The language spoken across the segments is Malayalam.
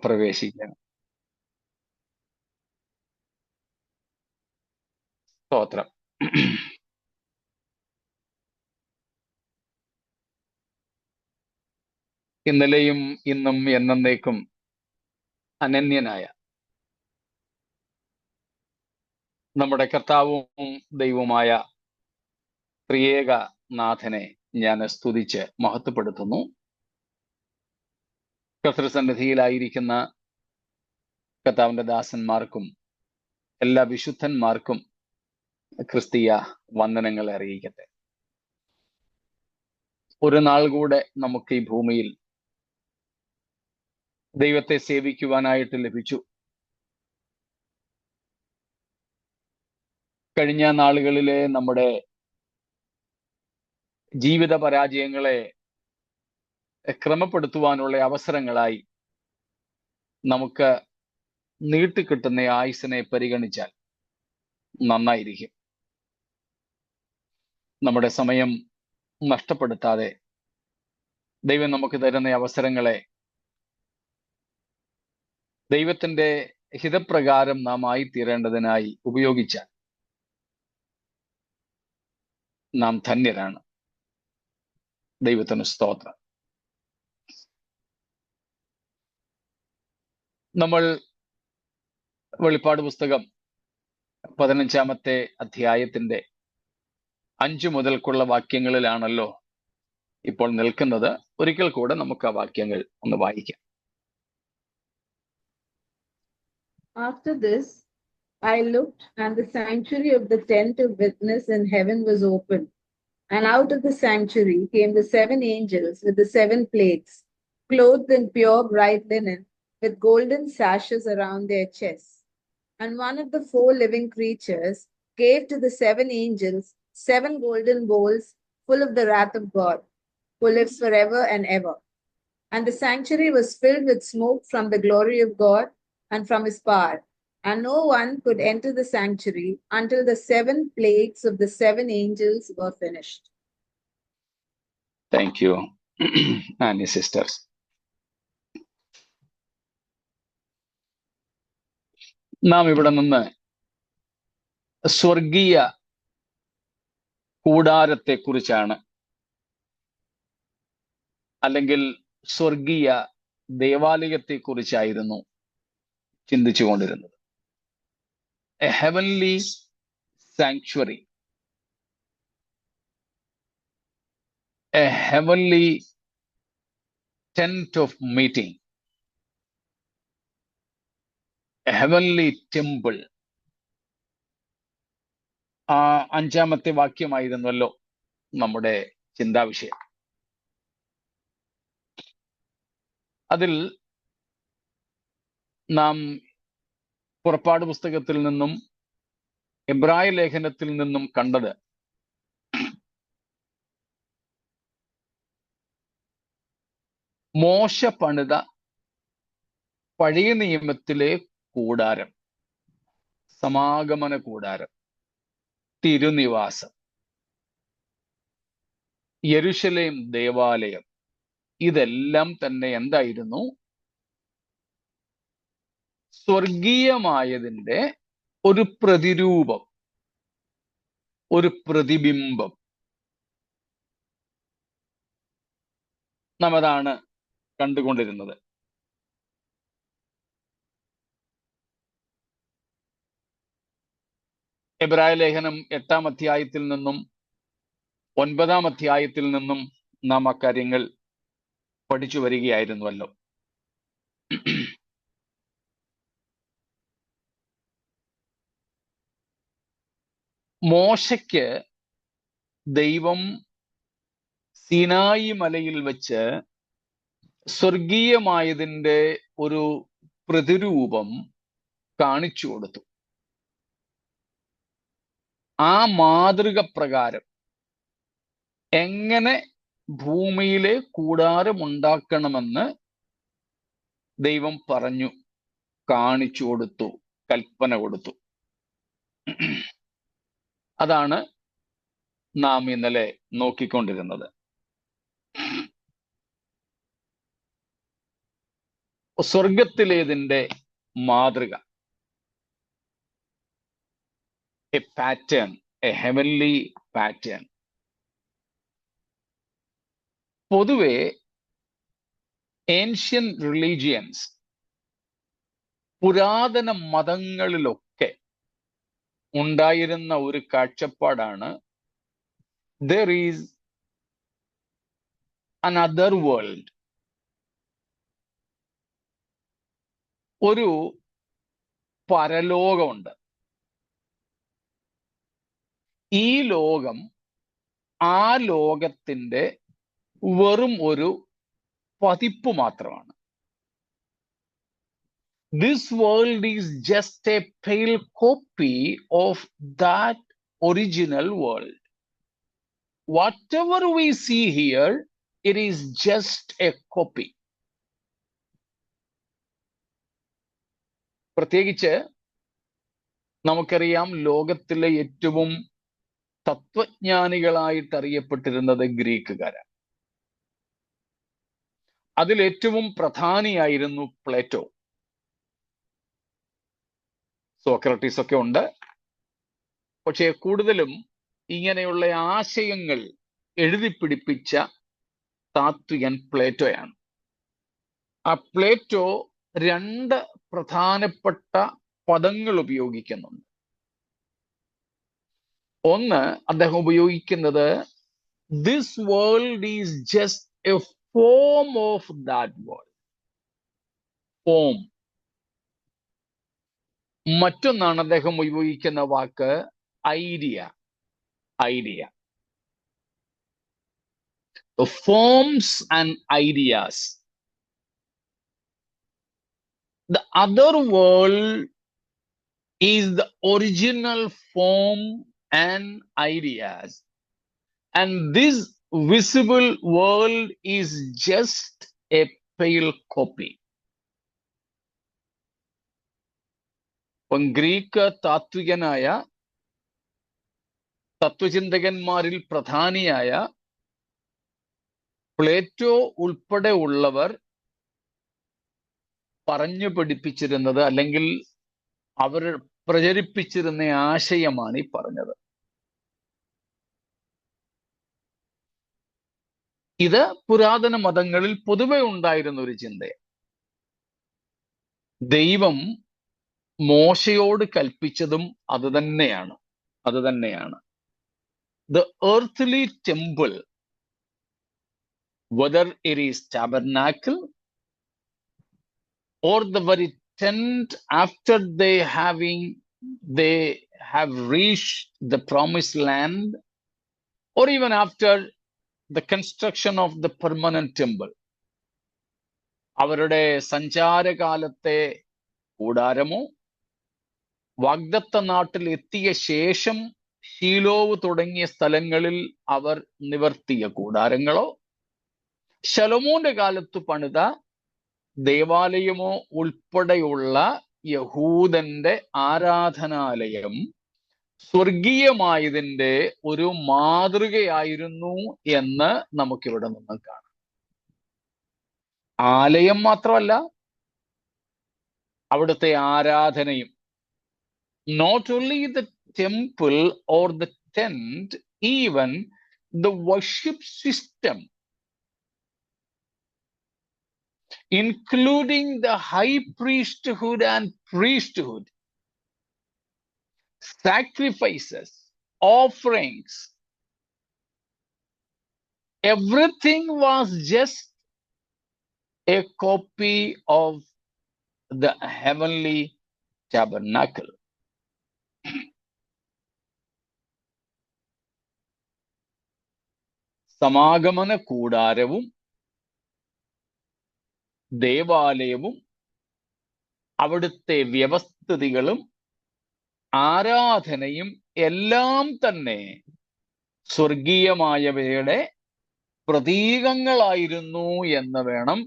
പ്രവേശിക്കാം. സ്തോത്രം. ഇന്നലെയും ഇന്നും എന്നേക്കും അനന്യനായ നമ്മുടെ കർത്താവും ദൈവവുമായ ത്രിയേക നാഥനെ ഞാൻ സ്തുതിച്ച് മഹത്വപ്പെടുത്തുന്നു. കർത്തൃസന്നിധിയിലായിരിക്കുന്ന കർത്താവിന്റെ ദാസന്മാർക്കും എല്ലാ വിശുദ്ധന്മാർക്കും ക്രിസ്തീയ വന്ദനങ്ങൾ അറിയിക്കട്ടെ. ഒരു നാൾ കൂടെ നമുക്ക് ഈ ഭൂമിയിൽ ദൈവത്തെ സേവിക്കുവാനായിട്ട് ലഭിച്ചു. കഴിഞ്ഞ നാളുകളിലെ നമ്മുടെ ജീവിത പരാജയങ്ങളെ ക്രമപ്പെടുത്തുവാനുള്ള അവസരങ്ങളായി നമുക്ക് നീട്ടിക്കിട്ടുന്ന ആയുസ്സിനെ പരിഗണിച്ചാൽ നന്നായിരിക്കും. നമ്മുടെ സമയം നഷ്ടപ്പെടുത്താതെ ദൈവം നമുക്ക് തരുന്ന അവസരങ്ങളെ ദൈവത്തിന്റെ ഹിതപ്രകാരം നാം ആയിത്തീരേണ്ടതിനായി ഉപയോഗിച്ചാൽ നാം ധന്യരാണ്. ദൈവത്തിന് സ്തോത്രം. നമ്മൾ വെളിപ്പാട് പുസ്തകം 15-ാമത്തെ അധ്യായത്തിന്റെ 5 മുതൽക്കുള്ള വാക്യങ്ങളിലാണല്ലോ ഇപ്പോൾ നിൽക്കുന്നത്. ഒരിക്കൽ കൂടെ നമുക്ക് ആ വാക്യങ്ങൾ ഒന്ന് വായിക്കാം. After this, I looked, and the sanctuary of the tent of witness in heaven was opened. And out of the sanctuary came the 7 angels with the 7 plagues, clothed in pure bright linen, with golden sashes around their chests. And one of the 4 living creatures gave to the 7 angels 7 golden bowls full of the wrath of God, who lives forever and ever. And the sanctuary was filled with smoke from the glory of God and from his power. And no one could enter the sanctuary until the 7 plagues of the 7 angels were finished. Thank you, Annie sisters. നാം ഇവിടെ നിന്ന് സ്വർഗീയ കൂടാരത്തെ കുറിച്ചാണ്, അല്ലെങ്കിൽ സ്വർഗീയ ദേവാലയത്തെ കുറിച്ചായിരുന്നു ചിന്തിച്ചുകൊണ്ടിരുന്നത്. A heavenly sanctuary, a heavenly tent of meeting, a heavenly temple. ആ 5-ാമത്തെ വാക്യമായിരുന്നല്ലോ നമ്മുടെ ചിന്താവിഷയം. അതിൽ നാം പുറപ്പാട് പുസ്തകത്തിൽ നിന്നും എബ്രായ ലേഖനത്തിൽ നിന്നും കണ്ടത് മോശ പണിത പഴയ നിയമത്തിലെ കൂടാരം, സമാഗമന കൂടാരം, തിരുനിവാസം, യെരുശലേം ദേവാലയം, ഇതെല്ലാം തന്നെ എന്തായിരുന്നു? സ്വർഗീയമായതിൻ്റെ ഒരു പ്രതിരൂപം, ഒരു പ്രതിബിംബം. നാം അതാണ് കണ്ടുകൊണ്ടിരുന്നത്. എബ്രായ ലേഖനം 8-ാം അധ്യായത്തിൽ നിന്നും 9-ാം അധ്യായത്തിൽ നിന്നും നാം അക്കാര്യങ്ങൾ പഠിച്ചു വരികയായിരുന്നുവല്ലോ. മോശയ്ക്ക് ദൈവം സീനായി മലയിൽ വെച്ച് സ്വർഗീയമായതിൻ്റെ ഒരു പ്രതിരൂപം കാണിച്ചു കൊടുത്തു. ആ മാതൃക പ്രകാരം എങ്ങനെ ഭൂമിയിലെ കൂടാരമുണ്ടാക്കണമെന്ന് ദൈവം പറഞ്ഞു, കാണിച്ചു കൊടുത്തു, കൽപ്പന കൊടുത്തു. അതാണ് നാം ഇന്നലെ നോക്കിക്കൊണ്ടിരുന്നത്. സ്വർഗത്തിലേതിന്റെ മാതൃക, A pattern, A heavenly pattern. പൊതുവെ ഏൻഷ്യൻ റിലീജിയൻസ്, പുരാതന മതങ്ങളിലൊക്കെ ഉണ്ടായിരുന്ന ഒരു കാഴ്ചപ്പാടാണ് there is another world. ഒരു പരലോകമുണ്ട്. ഈ ലോകം ആ ലോകത്തിന്റെ വെറും ഒരു പതിപ്പ് മാത്രമാണ്. This world is just a pale copy of that original world. Whatever we see here, it is just a copy. പ്രത്യേകിച്ച് നമുക്കറിയാം, ലോകത്തിലെ ഏറ്റവും തത്വജ്ഞാനികളായിട്ട് അറിയപ്പെട്ടിരുന്നത് ഗ്രീക്കുകാരാണ്. അതിലേറ്റവും പ്രധാനിയായിരുന്നു പ്ലേറ്റോ. സോക്രട്ടീസ് ഒക്കെ ഉണ്ട്. പക്ഷേ കൂടുതലും ഇങ്ങനെയുള്ള ആശയങ്ങൾ എഴുതി പിടിപ്പിച്ച താത്വികൻ പ്ലേറ്റോയാണ്. ആ പ്ലേറ്റോ രണ്ട് പ്രധാനപ്പെട്ട പദങ്ങൾ ഉപയോഗിക്കുന്നുണ്ട്. ഒന്ന്, അദ്ദേഹം ഉപയോഗിക്കുന്നത് this world is just a form of that world. Form. മറ്റൊന്നാണ് അദ്ദേഹം ഉപയോഗിക്കുന്ന വാക്ക് idea. Idea. Forms and ideas. The other world is the original form and ideas, and this visible world is just a pale copy. Greek താത്വികനായ തത്വചിന്തകന്മാരിൽ പ്രധാനിയായ പ്ലേറ്റോ ഉൾപ്പെടെ ഉള്ളവർ പറഞ്ഞു പഠിപ്പിച്ചിരുന്നത്, അല്ലെങ്കിൽ അവർ പ്രചരിപ്പിച്ചിരുന്ന ആശയമാണ് ഈ പറഞ്ഞത്. ഇത് പുരാതന മതങ്ങളിൽ പൊതുവെ ഉണ്ടായിരുന്ന ഒരു ചിന്തയാണ്. ദൈവം മോശയോട് കൽപ്പിച്ചതും അത് തന്നെയാണ്. The earthly temple, whether it is tabernacle or the very tent after they have reached the promised land, or even after the construction of the permanent temple, അവരുടെ സഞ്ചാരകാലത്തെ കൂടാരമോ വാഗ്ദത്ത നാട്ടിൽ എത്തിയ ശേഷം ശീലോവ് തുടങ്ങിയ സ്ഥലങ്ങളിൽ അവർ നിവർത്തിയ കൂടാരങ്ങളോ, ശലോമോന്റെ കാലത്ത് പണിത ദേവാലയമോ ഉൾപ്പെടെയുള്ള യഹൂദന്റെ ആരാധനാലയം സ്വർഗീയമായതിന്റെ ഒരു മാതൃകയായിരുന്നു എന്ന് നമുക്കിവിടെ നിന്ന് കാണാം. ആലയം മാത്രമല്ല, അവിടുത്തെ ആരാധനയും. Not only the temple or the tent, even the worship system, including the high priesthood and priesthood, sacrifices, offerings, everything was just a copy of the heavenly tabernacle. സമാഗമന കൂടാരവും ദേവാലയവും അവിടുത്തെ വ്യവസ്ഥിതികളും ആരാധനയും എല്ലാം തന്നെ സ്വർഗീയമായവയുടെ പ്രതീകങ്ങളായിരുന്നു എന്ന് വേണം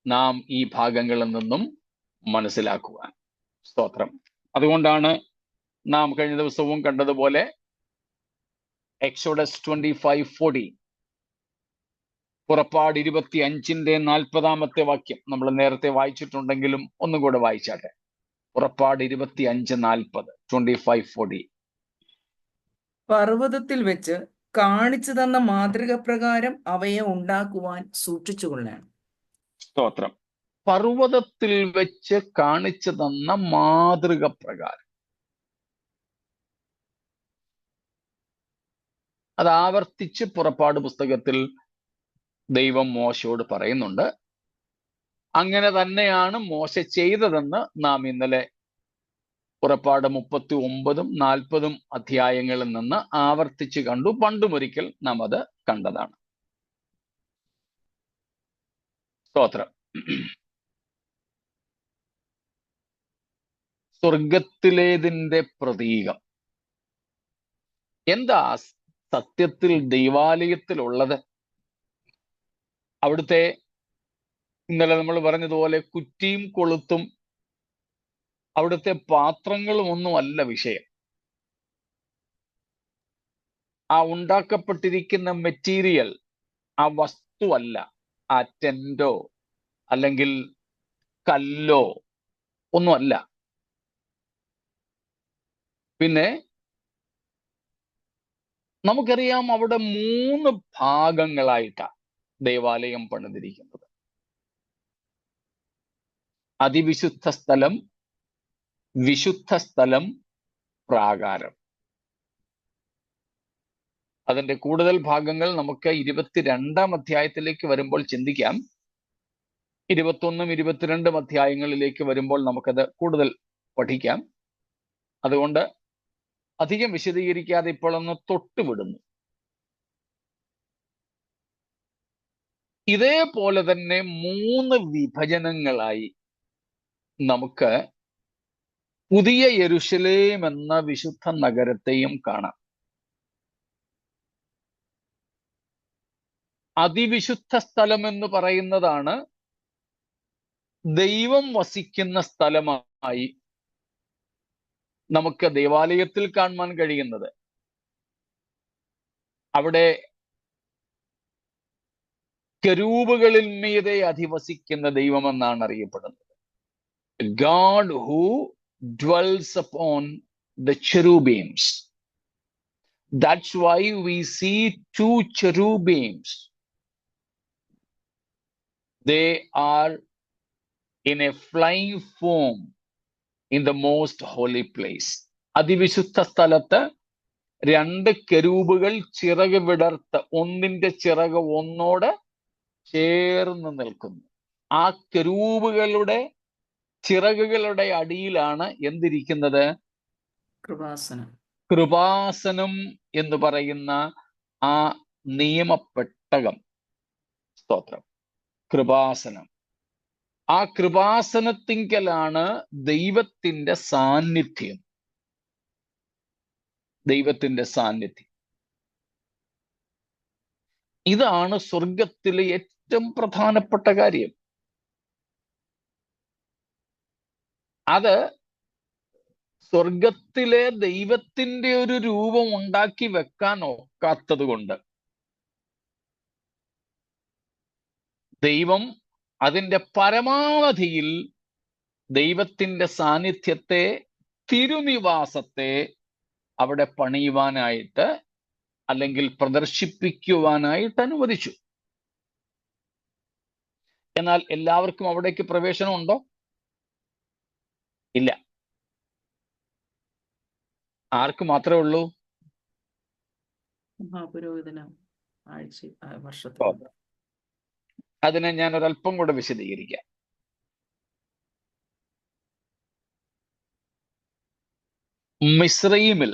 നാം ഈ ഭാഗങ്ങളിൽ നിന്നും മനസ്സിലാക്കുവാൻ. സ്തോത്രം. അതുകൊണ്ടാണ് നാം കഴിഞ്ഞ ദിവസവും കണ്ടതുപോലെ എക്സോഡസ് 25:40, പുറപ്പാട് 25-40 വാക്യം നമ്മൾ നേരത്തെ വായിച്ചിട്ടുണ്ടെങ്കിലും ഒന്നും കൂടെ വായിച്ചാട്ടെ. പുറപ്പാട് 25:40, 25:40. പർവ്വതത്തിൽ വെച്ച് കാണിച്ചു തന്ന മാതൃക പ്രകാരം അവയെ ഉണ്ടാക്കുവാൻ സൂക്ഷിച്ചുകൊള്ളണം. സ്തോത്രം. പർവ്വതത്തിൽ വെച്ച് കാണിച്ചു തന്ന മാതൃക പ്രകാരം. അത് ആവർത്തിച്ച് പുറപ്പാട് പുസ്തകത്തിൽ ദൈവം മോശയോട് പറയുന്നുണ്ട്. അങ്ങനെ തന്നെയാണ് മോശ ചെയ്തതെന്ന് നാം ഇന്നലെ പുറപ്പാട് 39-40 അധ്യായങ്ങളിൽ നിന്ന് ആവർത്തിച്ച് കണ്ടു. പണ്ടുമൊരിക്കൽ നാം അത് കണ്ടതാണ്. സ്തോത്രം. സ്വർഗത്തിലേതിന്റെ പ്രതീകം എന്താ സത്യത്തിൽ ദൈവാലയത്തിലുള്ളത്? അവിടുത്തെ ഇന്നലെ നമ്മൾ പറഞ്ഞതുപോലെ കുറ്റിയും കൊളുത്തും അവിടുത്തെ പാത്രങ്ങളും ഒന്നും അല്ല വിഷയം. ആ ഉണ്ടാക്കപ്പെട്ടിരിക്കുന്ന മെറ്റീരിയൽ, ആ വസ്തു അല്ല. ആ ടെന്റോ അല്ലെങ്കിൽ കല്ലോ ഒന്നുമല്ല. പിന്നെ നമുക്കറിയാം അവിടെ 3 ഭാഗങ്ങളായിട്ടാണ് ദേവാലയം പണിതിരിക്കുന്നത്. അതിവിശുദ്ധ സ്ഥലം, വിശുദ്ധ സ്ഥലം, പ്രാകാരം. അതിന്റെ കൂടുതൽ ഭാഗങ്ങൾ നമുക്ക് 22-ാം അധ്യായത്തിലേക്ക് വരുമ്പോൾ ചിന്തിക്കാം. 21-22 അധ്യായങ്ങളിലേക്ക് വരുമ്പോൾ നമുക്കത് കൂടുതൽ പഠിക്കാം. അതുകൊണ്ട് അധികം വിശദീകരിക്കാതെ ഇപ്പോൾ ഒന്ന് തൊട്ടുവിടുന്നു. ഇതേപോലെ തന്നെ 3 വിഭജനങ്ങളായി നമുക്ക് പുതിയ യെരുശലേം എന്ന വിശുദ്ധ നഗരത്തെയും കാണാം. അതിവിശുദ്ധ സ്ഥലം എന്ന് പറയുന്നതാണ് ദൈവം വസിക്കുന്ന സ്ഥലമായി നമുക്ക് ദേവാലയത്തിൽ കാണുവാൻ കഴിയുന്നത്. അവിടെ കെരൂബുകളിൽ മീതെ അധിവസിക്കുന്ന ദൈവമെന്നാണ് അറിയപ്പെടുന്നത്. God who dwells upon the cherubims. That's why we see 2 cherubims. They are in a flying form in the most holy place. അതിവിശുദ്ധ സ്ഥലത്ത് 2 കെരൂബുകൾ ചിറക് വിടർത്ത് ഒന്നിന്റെ ചിറക് ഒന്നോട് ചേർന്ന് നിൽക്കുന്നു. ആ കെരൂബുകളുടെ ചിറകുകളുടെ അടിയിലാണ് എന്തിരിക്കുന്നത്? കൃപാസനം. കൃപാസനം എന്ന് പറയുന്ന ആ നിയമപ്പെട്ടകം. സ്തോത്രം. കൃപാസനം. ആ കൃപാസനത്തിങ്കലാണ് ദൈവത്തിന്റെ സാന്നിധ്യം. ദൈവത്തിന്റെ സാന്നിധ്യം. ഇതാണ് സ്വർഗത്തിലെ ഏറ്റവും പ്രധാനപ്പെട്ട കാര്യം. അത് സ്വർഗത്തിലെ ദൈവത്തിന്റെ ഒരു രൂപം ഉണ്ടാക്കി വെക്കാൻ ഒക്കാത്തത് കൊണ്ട് ദൈവം അതിൻ്റെ പരമാവധിയിൽ ദൈവത്തിന്റെ സാന്നിധ്യത്തെ, തിരുനിവാസത്തെ അവിടെ പണിയുവാനായിട്ട് അല്ലെങ്കിൽ പ്രദർശിപ്പിക്കുവാനായിട്ട് അനുവദിച്ചു. എന്നാൽ എല്ലാവർക്കും അവിടേക്ക് പ്രവേശനമുണ്ടോ? ഇല്ല. ആർക്ക് മാത്രമേ ഉള്ളൂ? മഹാപുരോഹിതന് വർഷത്തിൽ. അതിനെ ഞാൻ ഒരല്പം കൂടെ വിശദീകരിക്കാം. മിസ്രയീമിൽ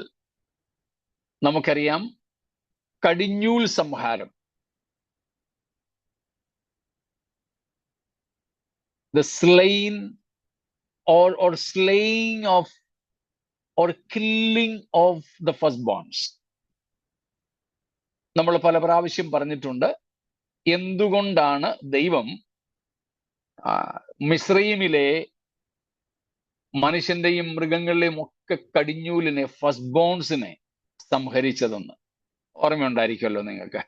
നമുക്കറിയാം കടിഞ്ഞൂൽ സംഹാരം, the slain or slaying of or killing of the firstborns. നമ്മൾ പല പ്രാവശ്യം പറഞ്ഞിട്ടുണ്ട് എന്തുകൊണ്ടാണ് ദൈവം മിസ്രയീമിലെ മനുഷ്യന്റെയും മൃഗങ്ങളുടെയും ഒക്കെ കടിഞ്ഞൂലിനെ, ഫസ്റ്റ് ബോൺസിനെ സംഹരിച്ചതെന്ന്. ഓർമ്മയുണ്ടായിരിക്കുമല്ലോ നിങ്ങൾക്ക്.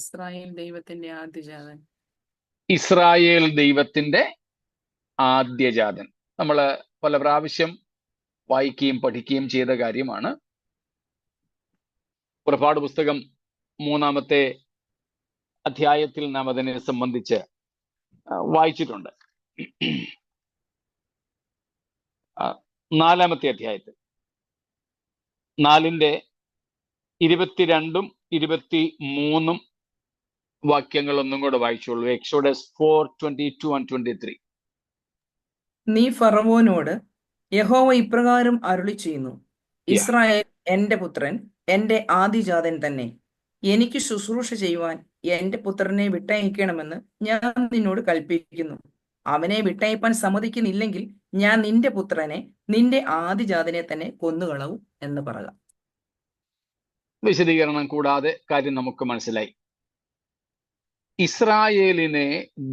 ഇസ്രായേൽ ദൈവത്തിന്റെ ആദ്യജാതൻ. ഇസ്രായേൽ ദൈവത്തിന്റെ ആദ്യജാതൻ. നമ്മൾ പല പ്രാവശ്യം വായിക്കുകയും പഠിക്കുകയും ചെയ്ത കാര്യമാണ്. പുറപ്പാട് പുസ്തകം 3-ാമത്തെ അധ്യായത്തിൽ നാം അതിനെ സംബന്ധിച്ച് വായിച്ചിട്ടുണ്ട്. 4-ാമത്തെ അധ്യായത്തിൽ 4-ന്റെ 22-ഉം 23-ഉം വാക്യങ്ങൾ ഒന്നും കൂടെ വായിച്ചോളൂ. Exodus 4:22 and 23. നീ ഫറവോനോട്, യഹോവ ഇപ്രകാരം അരുളി ചെയ്യുന്നു, Yeah. ഇസ്രായേൽ എന്റെ പുത്രൻ, എന്റെ ആദിജാതൻ തന്നെ. എനിക്ക് ശുശ്രൂഷ ചെയ്യുവാൻ എന്റെ പുത്രനെ വിട്ടയക്കണമെന്ന് ഞാൻ നിന്നോട് കൽപ്പിക്കുന്നു. അവനെ വിട്ടയപ്പാൻ സമ്മതിക്കുന്നില്ലെങ്കിൽ ഞാൻ നിന്റെ പുത്രനെ, നിന്റെ ആദിജാതനെ തന്നെ കൊന്നുകളവും എന്ന് പറയുക. വിശദീകരണം കൂടാതെ കാര്യം നമുക്ക് മനസ്സിലായി. ഇസ്രായേലിനെ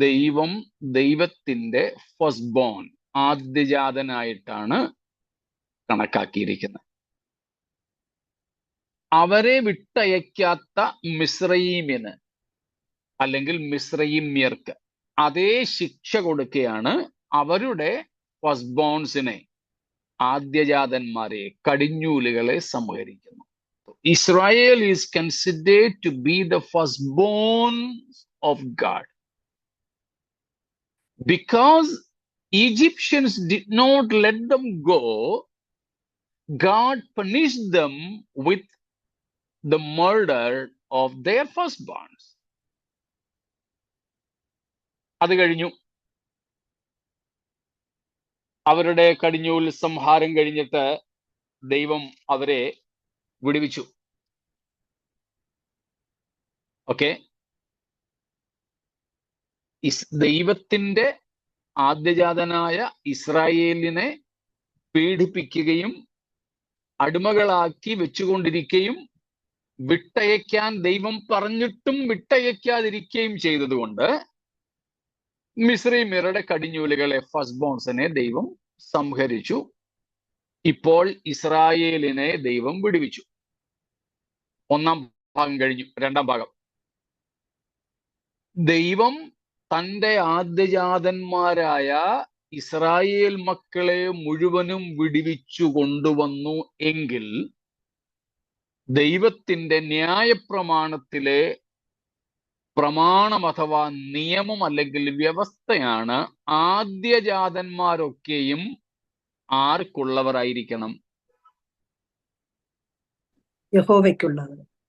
ദൈവം ദൈവത്തിന്റെ ഫസ്റ്റ് ബോൺ, ആദ്യജാതനായിട്ടാണ് കണക്കാക്കിയിരിക്കുന്നത്. അവരെ വിട്ടയക്കാത്ത മിസ്രയീമിന് അല്ലെങ്കിൽ മിസ്രയീമ്യർക്ക് അതേ ശിക്ഷ കൊടുക്കുകയാണ്. അവരുടെ first ബോൺസിനെ, ആദ്യജാതന്മാരെ, കടിഞ്ഞൂലുകളെ സംഹരിക്കുന്നു. Israel is considered to be the firstborn of God. Because Egyptians did not let them go, God punished them with the murder of their firstborns. അത് കഴിഞ്ഞു. അവരുടെ കടിഞ്ഞൂൽ സംഹാരം കഴിഞ്ഞിട്ട് ദൈവം അവരെ വിടുവിച്ചു. ഓക്കെ, ദൈവത്തിന്റെ ആദ്യജാതനായ ഇസ്രായേലിനെ പീഡിപ്പിക്കുകയും അടിമകളാക്കി വെച്ചുകൊണ്ടിരിക്കുകയും വിട്ടയക്കാൻ ദൈവം പറഞ്ഞിട്ടും വിട്ടയക്കാതിരിക്കുകയും ചെയ്തതുകൊണ്ട് മിസ്രയീമ്യരുടെ കടിഞ്ഞൂലുകളെ, ഫസ്റ്റ് ബോൺസിനെ ദൈവം സംഹരിച്ചു. ഇപ്പോൾ ഇസ്രായേലിനെ ദൈവം വിടുവിച്ചു. 1-ാം ഭാഗം കഴിഞ്ഞു. 2-ാം ഭാഗം. ദൈവം തന്റെ ആദ്യജാതന്മാരായ ഇസ്രായേൽ മക്കളെ മുഴുവനും വിടുവിച്ചു കൊണ്ടുവന്നു എങ്കിൽ ദൈവത്തിന്റെ ന്യായപ്രമാണത്തിലെ പ്രമാണം അഥവാ നിയമം അല്ലെങ്കിൽ വ്യവസ്ഥയാണ് ആദ്യജാതന്മാരൊക്കെയും ആർക്കുള്ളവരായിരിക്കണം?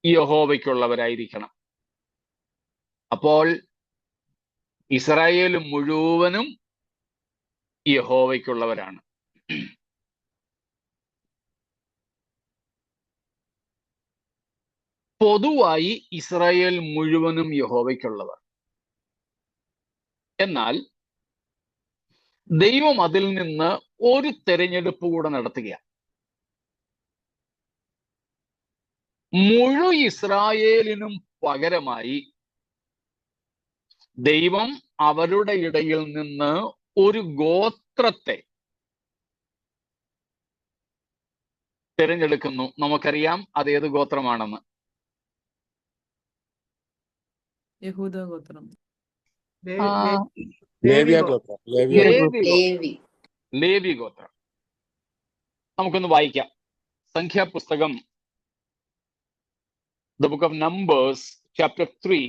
യഹോവയ്ക്കുള്ളവരായിരിക്കണം. അപ്പോൾ ഇസ്രായേൽ മുഴുവനും യഹോവയ്ക്കുള്ളവരാണ്. പൊതുവായി ഇസ്രായേൽ മുഴുവനും യഹോവയ്ക്കുള്ളവർ. എന്നാൽ ദൈവം അതിൽ നിന്ന് ഒരു തെരഞ്ഞെടുപ്പ് കൂടെ നടത്തുകയാണ്. മുഴു ഇസ്രായേലിനും പകരമായി ദൈവം അവരുടെ ഇടയിൽ നിന്ന് ഒരു ഗോത്രത്തെ തിരഞ്ഞെടുക്കുന്നു. നമുക്കറിയാം അതേത് ഗോത്രമാണെന്ന്. യഹൂദ ഗോത്രം. ലേവി ഗോത്രം. നമുക്കൊന്ന് വായിക്കാം. സംഖ്യാപുസ്തകം, the book of Numbers, chapter 3,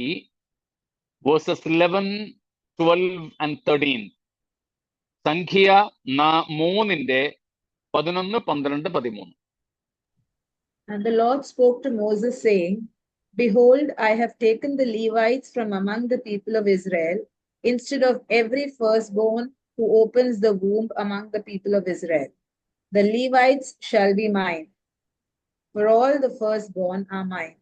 verses 11, 12 and 13. സംഖ്യ 3-ന്റെ 11, 12, 13. And the Lord spoke to Moses, saying, Behold, I have taken the Levites from among the people of Israel, instead of every firstborn who opens the womb among the people of Israel. The Levites shall be mine, for all the firstborn are mine.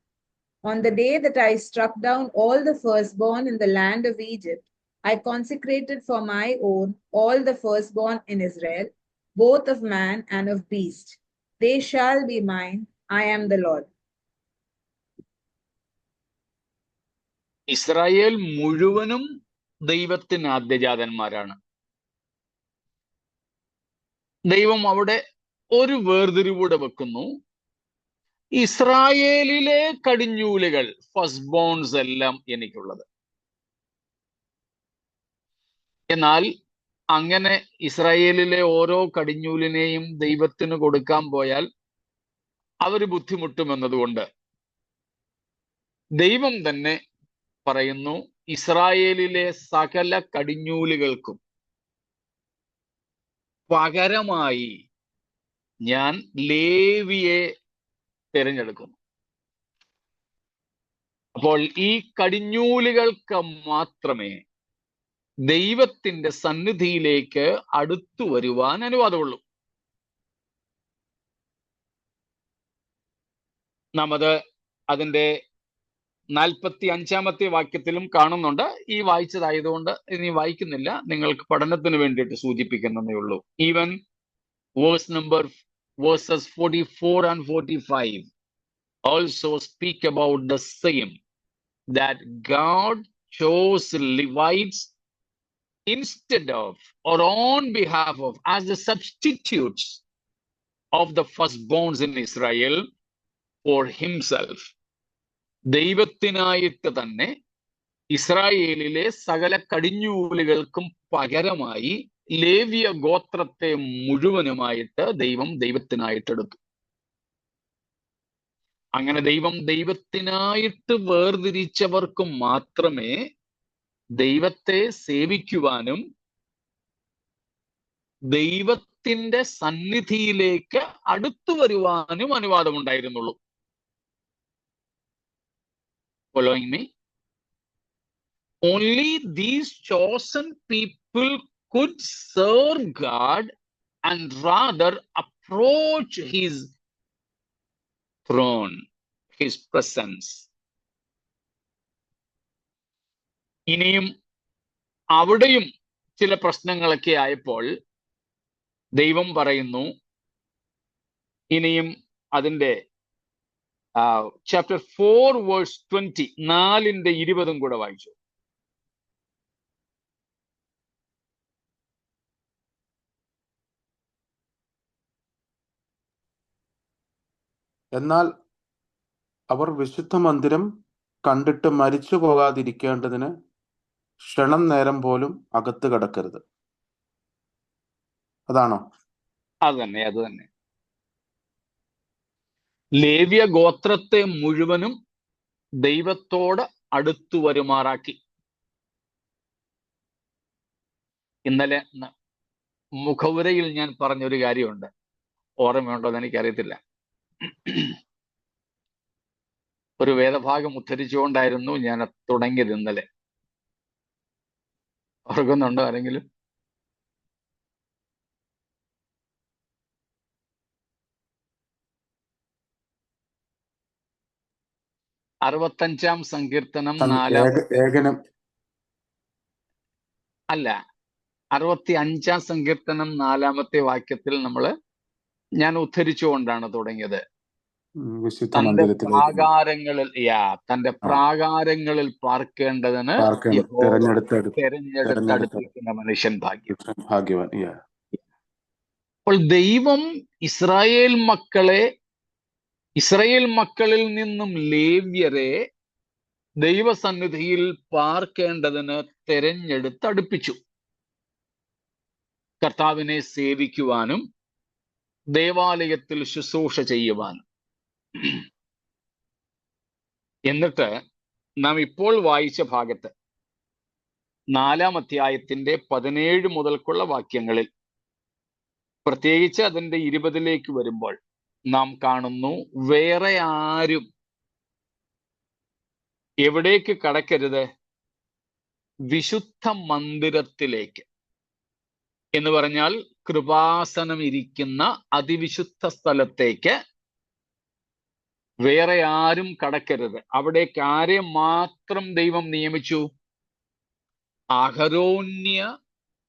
On the day that I struck down all the firstborn in the land of Egypt, I consecrated for my own all the firstborn in Israel, both of man and of beast. They shall be mine. I am the Lord. Israel മുഴുവനും ദൈവത്തിന് ആദ്യജാതന്മാരാണ്. ദൈവം അവിടെ ഒരു വേർതിരിവൂടെ വെക്കുന്നു. ഇസ്രായേലിലെ കടിഞ്ഞൂലുകൾ, ഫസ്റ്റ് ബോൺസ് എല്ലാം എനിക്കുള്ളത്. എന്നാൽ അങ്ങനെ ഇസ്രായേലിലെ ഓരോ കടിഞ്ഞൂലിനെയും ദൈവത്തിന് കൊടുക്കാൻ പോയാൽ അവർ ബുദ്ധിമുട്ടുമെന്നതുകൊണ്ട് ദൈവം തന്നെ പറയുന്നു, ഇസ്രായേലിലെ സകല കടിഞ്ഞൂലുകൾക്കും പകരമായി ഞാൻ ലേവിയെ തിരഞ്ഞെടുക്കുന്നു. അപ്പോൾ ഈ കടിഞ്ഞൂലുകൾക്ക് മാത്രമേ ദൈവത്തിന്റെ സന്നിധിയിലേക്ക് അടുത്തു വരുവാൻ അനുവാദമുള്ളൂ. നാം അത് അതിന്റെ 45 വാക്യത്തിലും കാണുന്നുണ്ട്. ഈ വായിച്ചതായതുകൊണ്ട് ഇനി വായിക്കുന്നില്ല, നിങ്ങൾക്ക് പഠനത്തിന് വേണ്ടിയിട്ട് സൂചിപ്പിക്കുന്നതേ ഉള്ളൂ. Even verses 44 and 45 also speak about the same, that God chose Levites instead of or on behalf of, as the substitutes of the firstborns in Israel for himself. ദൈവത്തിനായിട്ട് തന്നെ ഇസ്രായേലിലെ സകല കടിഞ്ഞൂലുകൾക്കും പകരമായി ലേവ്യ ഗോത്രത്തെ മുഴുവനുമായിട്ട് ദൈവം ദൈവത്തിനായിട്ടെടുത്തു. അങ്ങനെ ദൈവം ദൈവത്തിനായിട്ട് വേർതിരിച്ചവർക്ക് മാത്രമേ ദൈവത്തെ സേവിക്കുവാനും ദൈവത്തിന്റെ സന്നിധിയിലേക്ക് അടുത്തു വരുവാനും അനുവാദമുണ്ടായിരുന്നുള്ളൂ. Following me? Only these chosen people could serve God and rather approach his throne, his presence. ഇനിയും അവിടെയും ചില പ്രശ്നങ്ങളൊക്കെ ആയപ്പോൾ ദൈവം പറയുന്നു, ഇനിയും അതിന്റെ chapter 4 verse 20, 4:20 കൂടെ വായിച്ചു. എന്നാൽ അവർ വിശുദ്ധ മന്ദിരം കണ്ടിട്ട് മരിച്ചു പോകാതിരിക്കേണ്ടതിന് ക്ഷണം നേരം പോലും അകത്ത് കടക്കരുത്. അതാണോ? അത് തന്നെ. ലേവ്യ ഗോത്രത്തെ മുഴുവനും ദൈവത്തോട് അടുത്തു വരുമാറാക്കി. ഇന്നലെ മുഖവുരയിൽ ഞാൻ പറഞ്ഞൊരു കാര്യമുണ്ട്, ഓർമ്മയുണ്ടോ എന്ന് എനിക്കറിയത്തില്ല. ഒരു വേദഭാഗം ഉദ്ധരിച്ചുകൊണ്ടായിരുന്നു ഞാൻ തുടങ്ങിയത് ഇന്നലെ. ഓർക്കുന്നുണ്ടോ ആരെങ്കിലും? അറുപത്തഞ്ചാം സങ്കീർത്തനം 65 സങ്കീർത്തനം 4 വാക്യത്തിൽ ഞാൻ ഉദ്ധരിച്ചുകൊണ്ടാണ് തുടങ്ങിയത്. തന്റെ പ്രാകാരങ്ങളിൽ പാർക്കേണ്ടതിന് തെരഞ്ഞെടുത്തടുത്തിരിക്കുന്ന മനുഷ്യൻ ഭാഗ്യവാൻ. അപ്പോൾ ദൈവം ഇസ്രായേൽ മക്കളിൽ നിന്നും ലേവ്യരെ ദൈവസന്നിധിയിൽ പാർക്കേണ്ടതിന് തെരഞ്ഞെടുത്തടുപ്പിച്ചു, കർത്താവിനെ സേവിക്കുവാനും ദേവാലയത്തിൽ ശുശ്രൂഷ ചെയ്യുവാനും. എന്നിട്ട് നാം ഇപ്പോൾ വായിച്ച ഭാഗത്ത് 4-ാം അധ്യായത്തിന്റെ 17 മുതൽക്കുള്ള വാക്യങ്ങളിൽ, പ്രത്യേകിച്ച് അതിന്റെ 20 വരുമ്പോൾ നാം കാണുന്നു, വേറെ ആരും എവിടേക്ക് കടക്കരുത്? വിശുദ്ധ മന്ദിരത്തിലേക്ക് എന്ന് പറഞ്ഞാൽ കൃപാസനം ഇരിക്കുന്ന അതിവിശുദ്ധ സ്ഥലത്തേക്ക് വേറെ ആരും കടക്കരുത്. അവിടേക്ക് ആരെ മാത്രം ദൈവം നിയമിച്ചു? അഹരോന്യ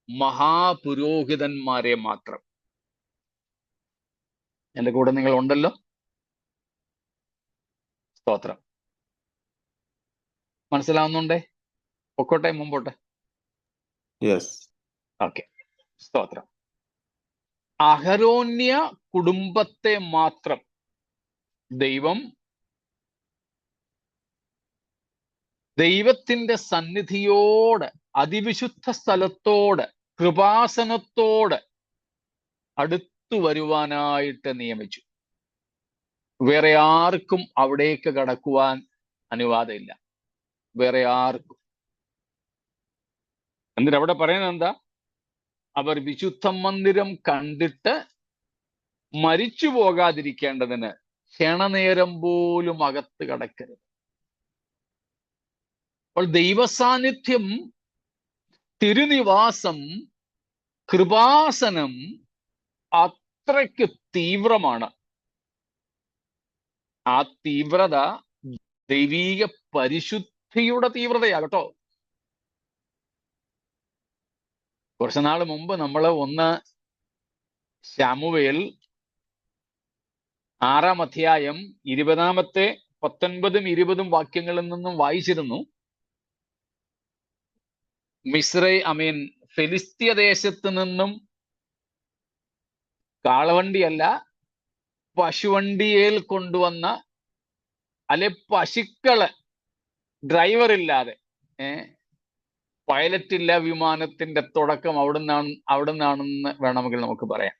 മഹാപുരോഹിതന്മാരെ മാത്രം. എന്റെ കൂടെ നിങ്ങൾ ഉണ്ടല്ലോ? സ്തോത്രം. മനസ്സിലാവുന്നുണ്ടേ? പൊക്കോട്ടെ, മുമ്പോട്ടെ. ഓക്കെ, സ്തോത്രം. അഹരോന്യ കുടുംബത്തെ മാത്രം ദൈവം ദൈവത്തിന്റെ സന്നിധിയോട്, അതിവിശുദ്ധ സ്ഥലത്തോട്, കൃപാസനത്തോട് അടുത്തു വരുവാനായിട്ട് നിയമിച്ചു. വേറെ ആർക്കും അവിടേക്ക് കടക്കുവാൻ അനുവാദമില്ല, വേറെ ആർക്കും. എന്നിട്ട് അവിടെ പറയുന്നത് എന്താ? അവർ വിശുദ്ധ മന്ദിരം കണ്ടിട്ട് മരിച്ചു പോകാതിരിക്കേണ്ടതിന് ക്ഷണനേരം പോലും അകത്ത് കടക്കരുത്. അപ്പോൾ ദൈവസാന്നിധ്യം, തിരുനിവാസം, കൃപാസനം അത്രയ്ക്ക് തീവ്രമാണ്. ആ തീവ്രത ദൈവീക പരിശുദ്ധിയുടെ തീവ്രതയാകട്ടോ. കുറച്ചു നാൾ മുമ്പ് നമ്മൾ 1 ശമൂവേൽ 6-ാം അധ്യായം 20-ാമത്തെ 19-ഉം 20-ഉം വാക്യങ്ങളിൽ നിന്നും വായിച്ചിരുന്നു. ഫെലിസ്ത്യ ദേശത്ത് നിന്നും കാളവണ്ടിയല്ല, പശുവണ്ടിയേൽ കൊണ്ടുവന്ന, അല്ലെ പശുക്കള് ഡ്രൈവർ ഇല്ലാതെ, പൈലറ്റ് ഇല്ല വിമാനത്തിന്റെ തുടക്കം അവിടുന്നാണെന്ന് വേണമെങ്കിൽ നമുക്ക് പറയാം.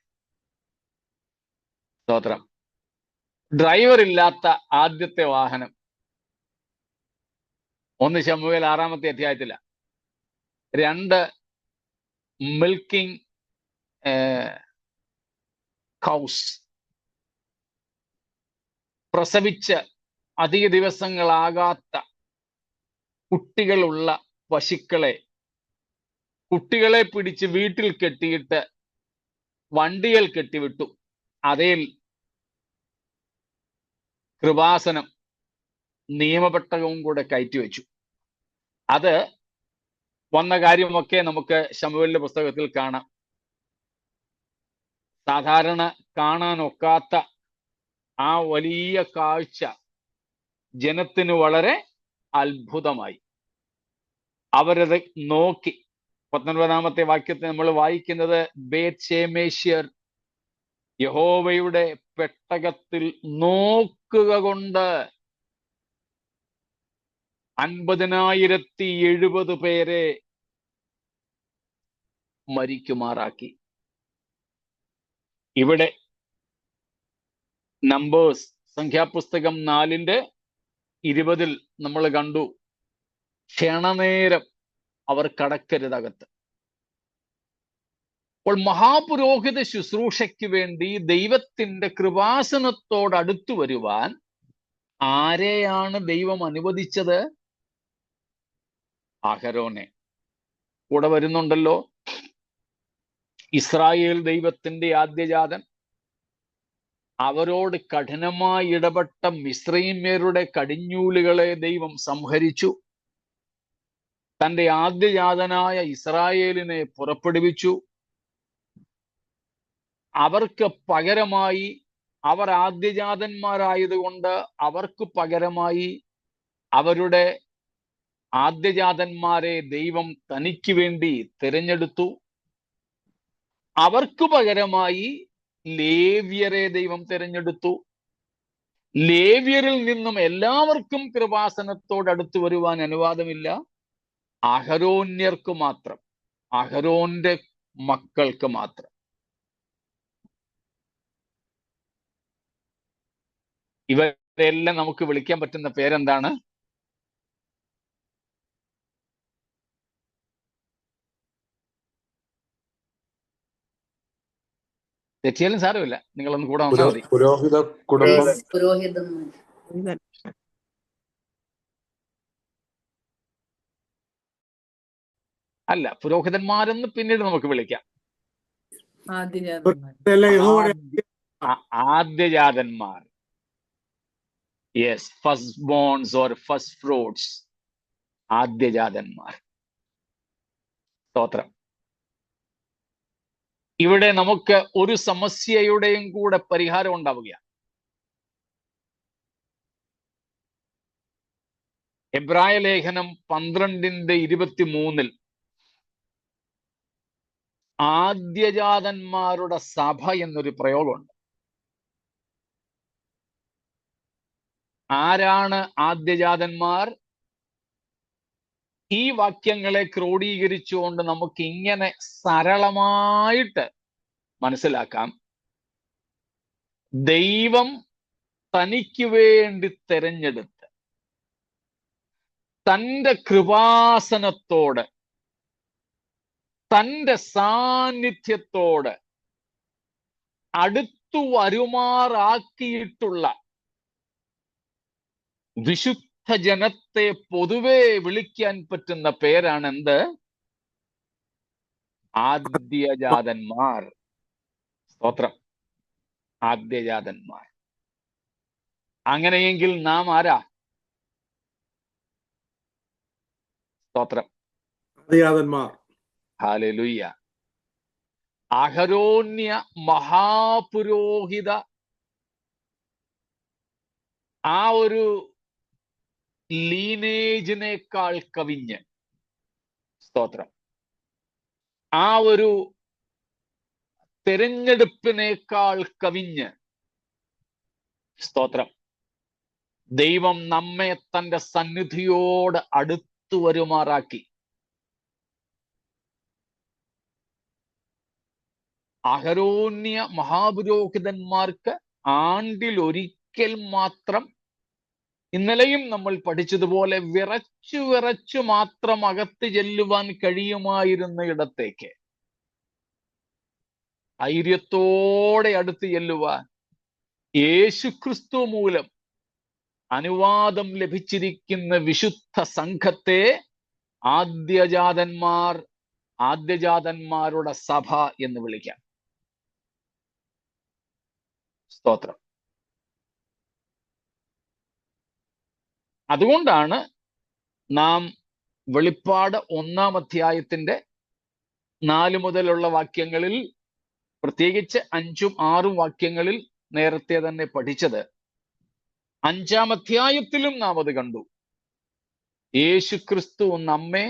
സ്തോത്രം. ഡ്രൈവർ ഇല്ലാത്ത ആദ്യത്തെ വാഹനം 1 ശമൂവേൽ 6-ാമത്തെ അധ്യായത്തില. 2 മിൽക്കിംഗ് കൗസ്, പ്രസവിച്ച് അധിക ദിവസങ്ങളാകാത്ത കുട്ടികളുള്ള കുട്ടികളെ പിടിച്ച് വീട്ടിൽ കെട്ടിയിട്ട് വണ്ടിയിൽ കെട്ടിവിട്ടു. അതേൽ കൃപാസനം, നിയമപെട്ടകവും കൂടെ കയറ്റിവെച്ചു. അത് വന്ന കാര്യമൊക്കെ നമുക്ക് ശമൂവേലിന്റെ പുസ്തകത്തിൽ കാണാം. സാധാരണ കാണാനൊക്കാത്ത ആ വലിയ കാഴ്ച ജനത്തിന് വളരെ അത്ഭുതമായി. അവരത് നോക്കി. 19-ാമത്തെ വാക്യത്തിൽ നമ്മൾ വായിക്കുന്നത്, ബേത്ത്ശേമെശ്യർ യഹോവയുടെ പെട്ടകത്തിൽ നോക്കുക കൊണ്ട് 50,070 പേരെ മരിക്കുമാറാക്കി. ഇവിടെ നമ്പേഴ്സ്, സംഖ്യാപുസ്തകം 4-ന്റെ 20-ൽ നമ്മൾ കണ്ടു, ക്ഷണനേരം അവർ കടക്കരുതകത്ത്. അപ്പോൾ മഹാപുരോഹിത ശുശ്രൂഷയ്ക്ക് വേണ്ടി ദൈവത്തിന്റെ കൃപാസനത്തോട് അടുത്തു വരുവാൻ ആരെയാണ് ദൈവം അനുവദിച്ചത്? അഹരോനെ. കൂടെ വരുന്നുണ്ടല്ലോ. ഇസ്രായേൽ ദൈവത്തിന്റെ ആദ്യജാതൻ, അവരോട് കഠിനമായി ഇടപെട്ട മിസ്രയീമ്യരുടെ കടിഞ്ഞൂലുകളെ ദൈവം സംഹരിച്ചു. തന്റെ ആദ്യജാതനായ ഇസ്രായേലിനെ പുറപ്പെടുവിച്ചു. അവർക്ക് പകരമായി, അവർ ആദ്യജാതന്മാരായതുകൊണ്ട് അവർക്ക് പകരമായി അവരുടെ ആദ്യജാതന്മാരെ ദൈവം തനിക്ക് വേണ്ടി തിരഞ്ഞെടുത്തു. അവർക്ക് പകരമായി ലേവ്യരെ ദൈവം തിരഞ്ഞെടുത്തു. ലേവ്യരിൽ നിന്നും എല്ലാവർക്കും കൃപാസനത്തോട് അടുത്ത് വരുവാൻ അനുവാദമില്ല. അഹരോന്യർക്ക് മാത്രം, അഹരോന്റെ മക്കൾക്ക് മാത്രം. ഇവരെല്ലാം നമുക്ക് വിളിക്കാൻ പറ്റുന്ന പേരെന്താണ്? തെറ്റിയാലും സാരമില്ല, നിങ്ങളൊന്ന് കൂടെ വന്നാൽ മതി. പുരോഹിത കുടുംബം, അല്ല, പുരോഹിതന്മാരെന്ന് പിന്നീട് നമുക്ക് വിളിക്കാം. ആദ്യജാതന്മാർ, yes, firstborns or first fruits, ആദ്യജാതന്മാർ. സ്തോത്രം. ഇവിടെ നമുക്ക് ഒരു സമസ്യയുടെയും കൂടെ പരിഹാരം ഉണ്ടാവുകയാണ്. എബ്രായ ലേഖനം 12-23 ആദ്യജാതന്മാരുടെ സഭ എന്നൊരു പ്രയോഗമുണ്ട്. ആരാണ് ആദ്യജാതന്മാർ? ഈ വാക്യങ്ങളെ ക്രോഡീകരിച്ചുകൊണ്ട് നമുക്ക് ഇങ്ങനെ സരളമായിട്ട് മനസ്സിലാക്കാം. ദൈവം തനിക്ക് വേണ്ടി തെരഞ്ഞെടുത്ത് തൻ്റെ കൃപാസനത്തോട്, തൻ്റെ സാന്നിധ്യത്തോട് അടുത്തു വരുമാറാക്കിയിട്ടുള്ള വിശുദ്ധ ജനത്തെ പൊതുവെ വിളിക്കാൻ പറ്റുന്ന പേരാണ് എന്ത്? ആദ്യജാതന്മാർ. സ്തോത്രം. ആദ്യജാതന്മാർ. അങ്ങനെയെങ്കിൽ നാം ആരാ? സ്തോത്രം. ആദ്യജാതന്മാർ. ഹല്ലേലൂയ. അഹരോന്യ മഹാപുരോഹിത ആ ഒരു ലീനേജിനേക്കാൾ കവിഞ്ഞ്, സ്തോത്രം, ആ ഒരു തിരഞ്ഞെടുപ്പിനേക്കാൾ കവിഞ്ഞ്, സ്തോത്രം, ദൈവം നമ്മെ തന്റെ സന്നിധിയോട് അടുത്തു വരുമാറാക്കി. അഹരോന്യ മഹാപുരോഹിതന്മാർക്ക് ആണ്ടിലൊരിക്കൽ മാത്രം, ഇന്നലെയും നമ്മൾ പഠിച്ചതുപോലെ, വിറച്ചു മാത്രം അകത്ത് ചെല്ലുവാൻ കഴിയുമായിരുന്ന ഇടത്തേക്ക് ധൈര്യത്തോടെ അടുത്ത് ചെല്ലുവാൻ യേശുക്രിസ്തു മൂലം അനുവാദം ലഭിച്ചിരിക്കുന്ന വിശുദ്ധ സംഘത്തെ ആദ്യജാതന്മാർ, ആദ്യജാതന്മാരുടെ സഭ എന്ന് വിളിക്കാം. സ്തോത്രം. അതുകൊണ്ടാണ് നാം വെളിപ്പാട് 1-ാം അധ്യായത്തിന്റെ 4 മുതലുള്ള വാക്യങ്ങളിൽ, പ്രത്യേകിച്ച് 5ഉം 6ഉം വാക്യങ്ങളിൽ നേരത്തെ തന്നെ പഠിച്ചത്. 5-ാം അധ്യായത്തിലും നാം അത് കണ്ടു. യേശുക്രിസ്തു നമ്മെ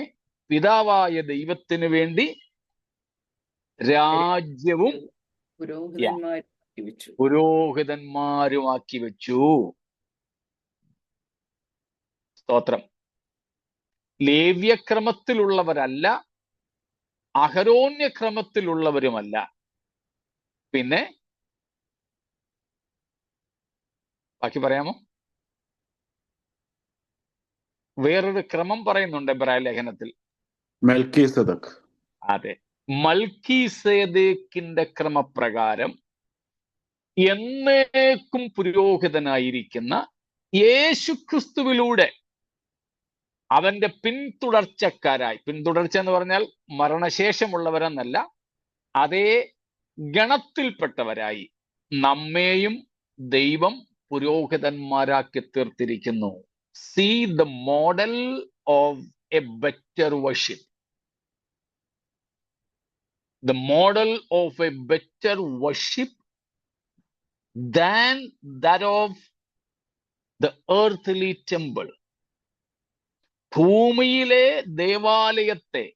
പിതാവായ ദൈവത്തിന് വേണ്ടി രാജ്യവും പുരോഹിതന്മാരുമാക്കി വെച്ചു. സ്തോത്രം. ലേവ്യക്രമത്തിലുള്ളവരല്ല, അഹരോന്യക്രമത്തിലുള്ളവരുമല്ല. പിന്നെ ബാക്കി പറയാമോ? വേറൊരു ക്രമം പറയുന്നുണ്ട് എബ്രായ ലേഖനത്തിൽ. മെൽക്കീസെദെക്ക്. അതെ, മൽക്കീസേദെക്കിന്റെ ക്രമപ്രകാരം എന്നേക്കും പുരോഹിതനായിരിക്കുന്ന യേശുക്രിസ്തുവിലൂടെ അവന്റെ പിന്തുടർച്ചക്കാരായി, പിന്തുടർച്ച എന്ന് പറഞ്ഞാൽ മരണശേഷമുള്ളവരെന്നല്ല, അതേ ഗണത്തിൽപ്പെട്ടവരായി നമ്മെയും ദൈവം പുരോഹിതന്മാരാക്കി തീർത്തിരിക്കുന്നു. See the model of a better worship. The model of a better worship than that of the earthly temple. ഭൂമിയിലെ ദേവാലയത്തെ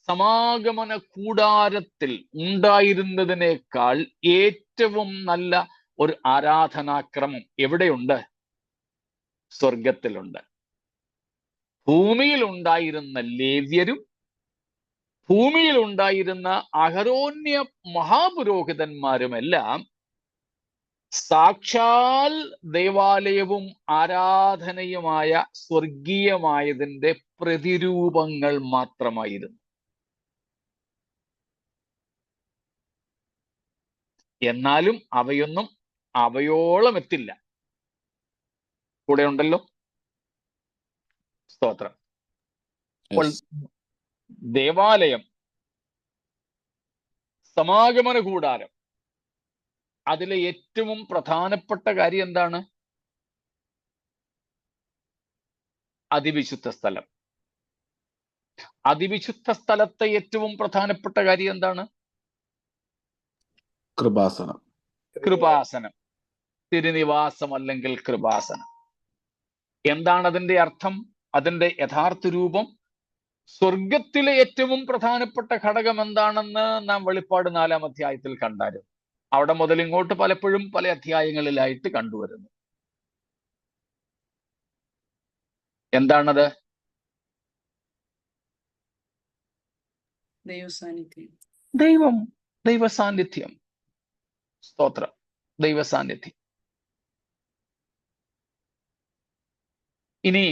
സമാഗമന കൂടാരത്തിൽ ഉണ്ടായിരുന്നതിനേക്കാൾ ഏറ്റവും നല്ല ഒരു ആരാധനാക്രമം എവിടെയുണ്ട്? സ്വർഗത്തിലുണ്ട്. ഭൂമിയിൽ ഉണ്ടായിരുന്ന ലേവ്യരും ഭൂമിയിൽ ഉണ്ടായിരുന്ന അഹരോന്യ മഹാപുരോഹിതന്മാരുമെല്ലാം സാക്ഷാൽ ദേവാലയവും ആരാധനയുമായ സ്വർഗീയമായതിന്റെ പ്രതിരൂപങ്ങൾ മാത്രമായിരുന്നു. എന്നാലും അവയൊന്നും അവയോളം എത്തില്ല. കൂടെ ഉണ്ടല്ലോ? സ്തോത്രം. അപ്പോൾ ദേവാലയം, സമാഗമന കൂടാരം, അതിലെ ഏറ്റവും പ്രധാനപ്പെട്ട കാര്യം എന്താണ്? അതിവിശുദ്ധ സ്ഥലം. അതിവിശുദ്ധ സ്ഥലത്തെ ഏറ്റവും പ്രധാനപ്പെട്ട കാര്യം എന്താണ്? കൃപാസനം. കൃപാസനം, തിരുനിവാസം അല്ലെങ്കിൽ കൃപാസനം. എന്താണ് അതിന്റെ അർത്ഥം? അതിന്റെ യഥാർത്ഥ രൂപം? സ്വർഗത്തിലെ ഏറ്റവും പ്രധാനപ്പെട്ട ഘടകം എന്താണെന്ന് നാം വെളിപ്പാട് 4-ാം അധ്യായത്തിൽ കണ്ടായിരുന്നു. അവിടെ മുതൽ ഇങ്ങോട്ട് പലപ്പോഴും പല അധ്യായങ്ങളിലായിട്ട് കണ്ടുവരുന്നു. എന്താണത്? ദൈവസാന്നിധ്യം. ദൈവസാന്നിധ്യം. സ്തോത്രം. ദൈവസാന്നിധ്യം. ഇനി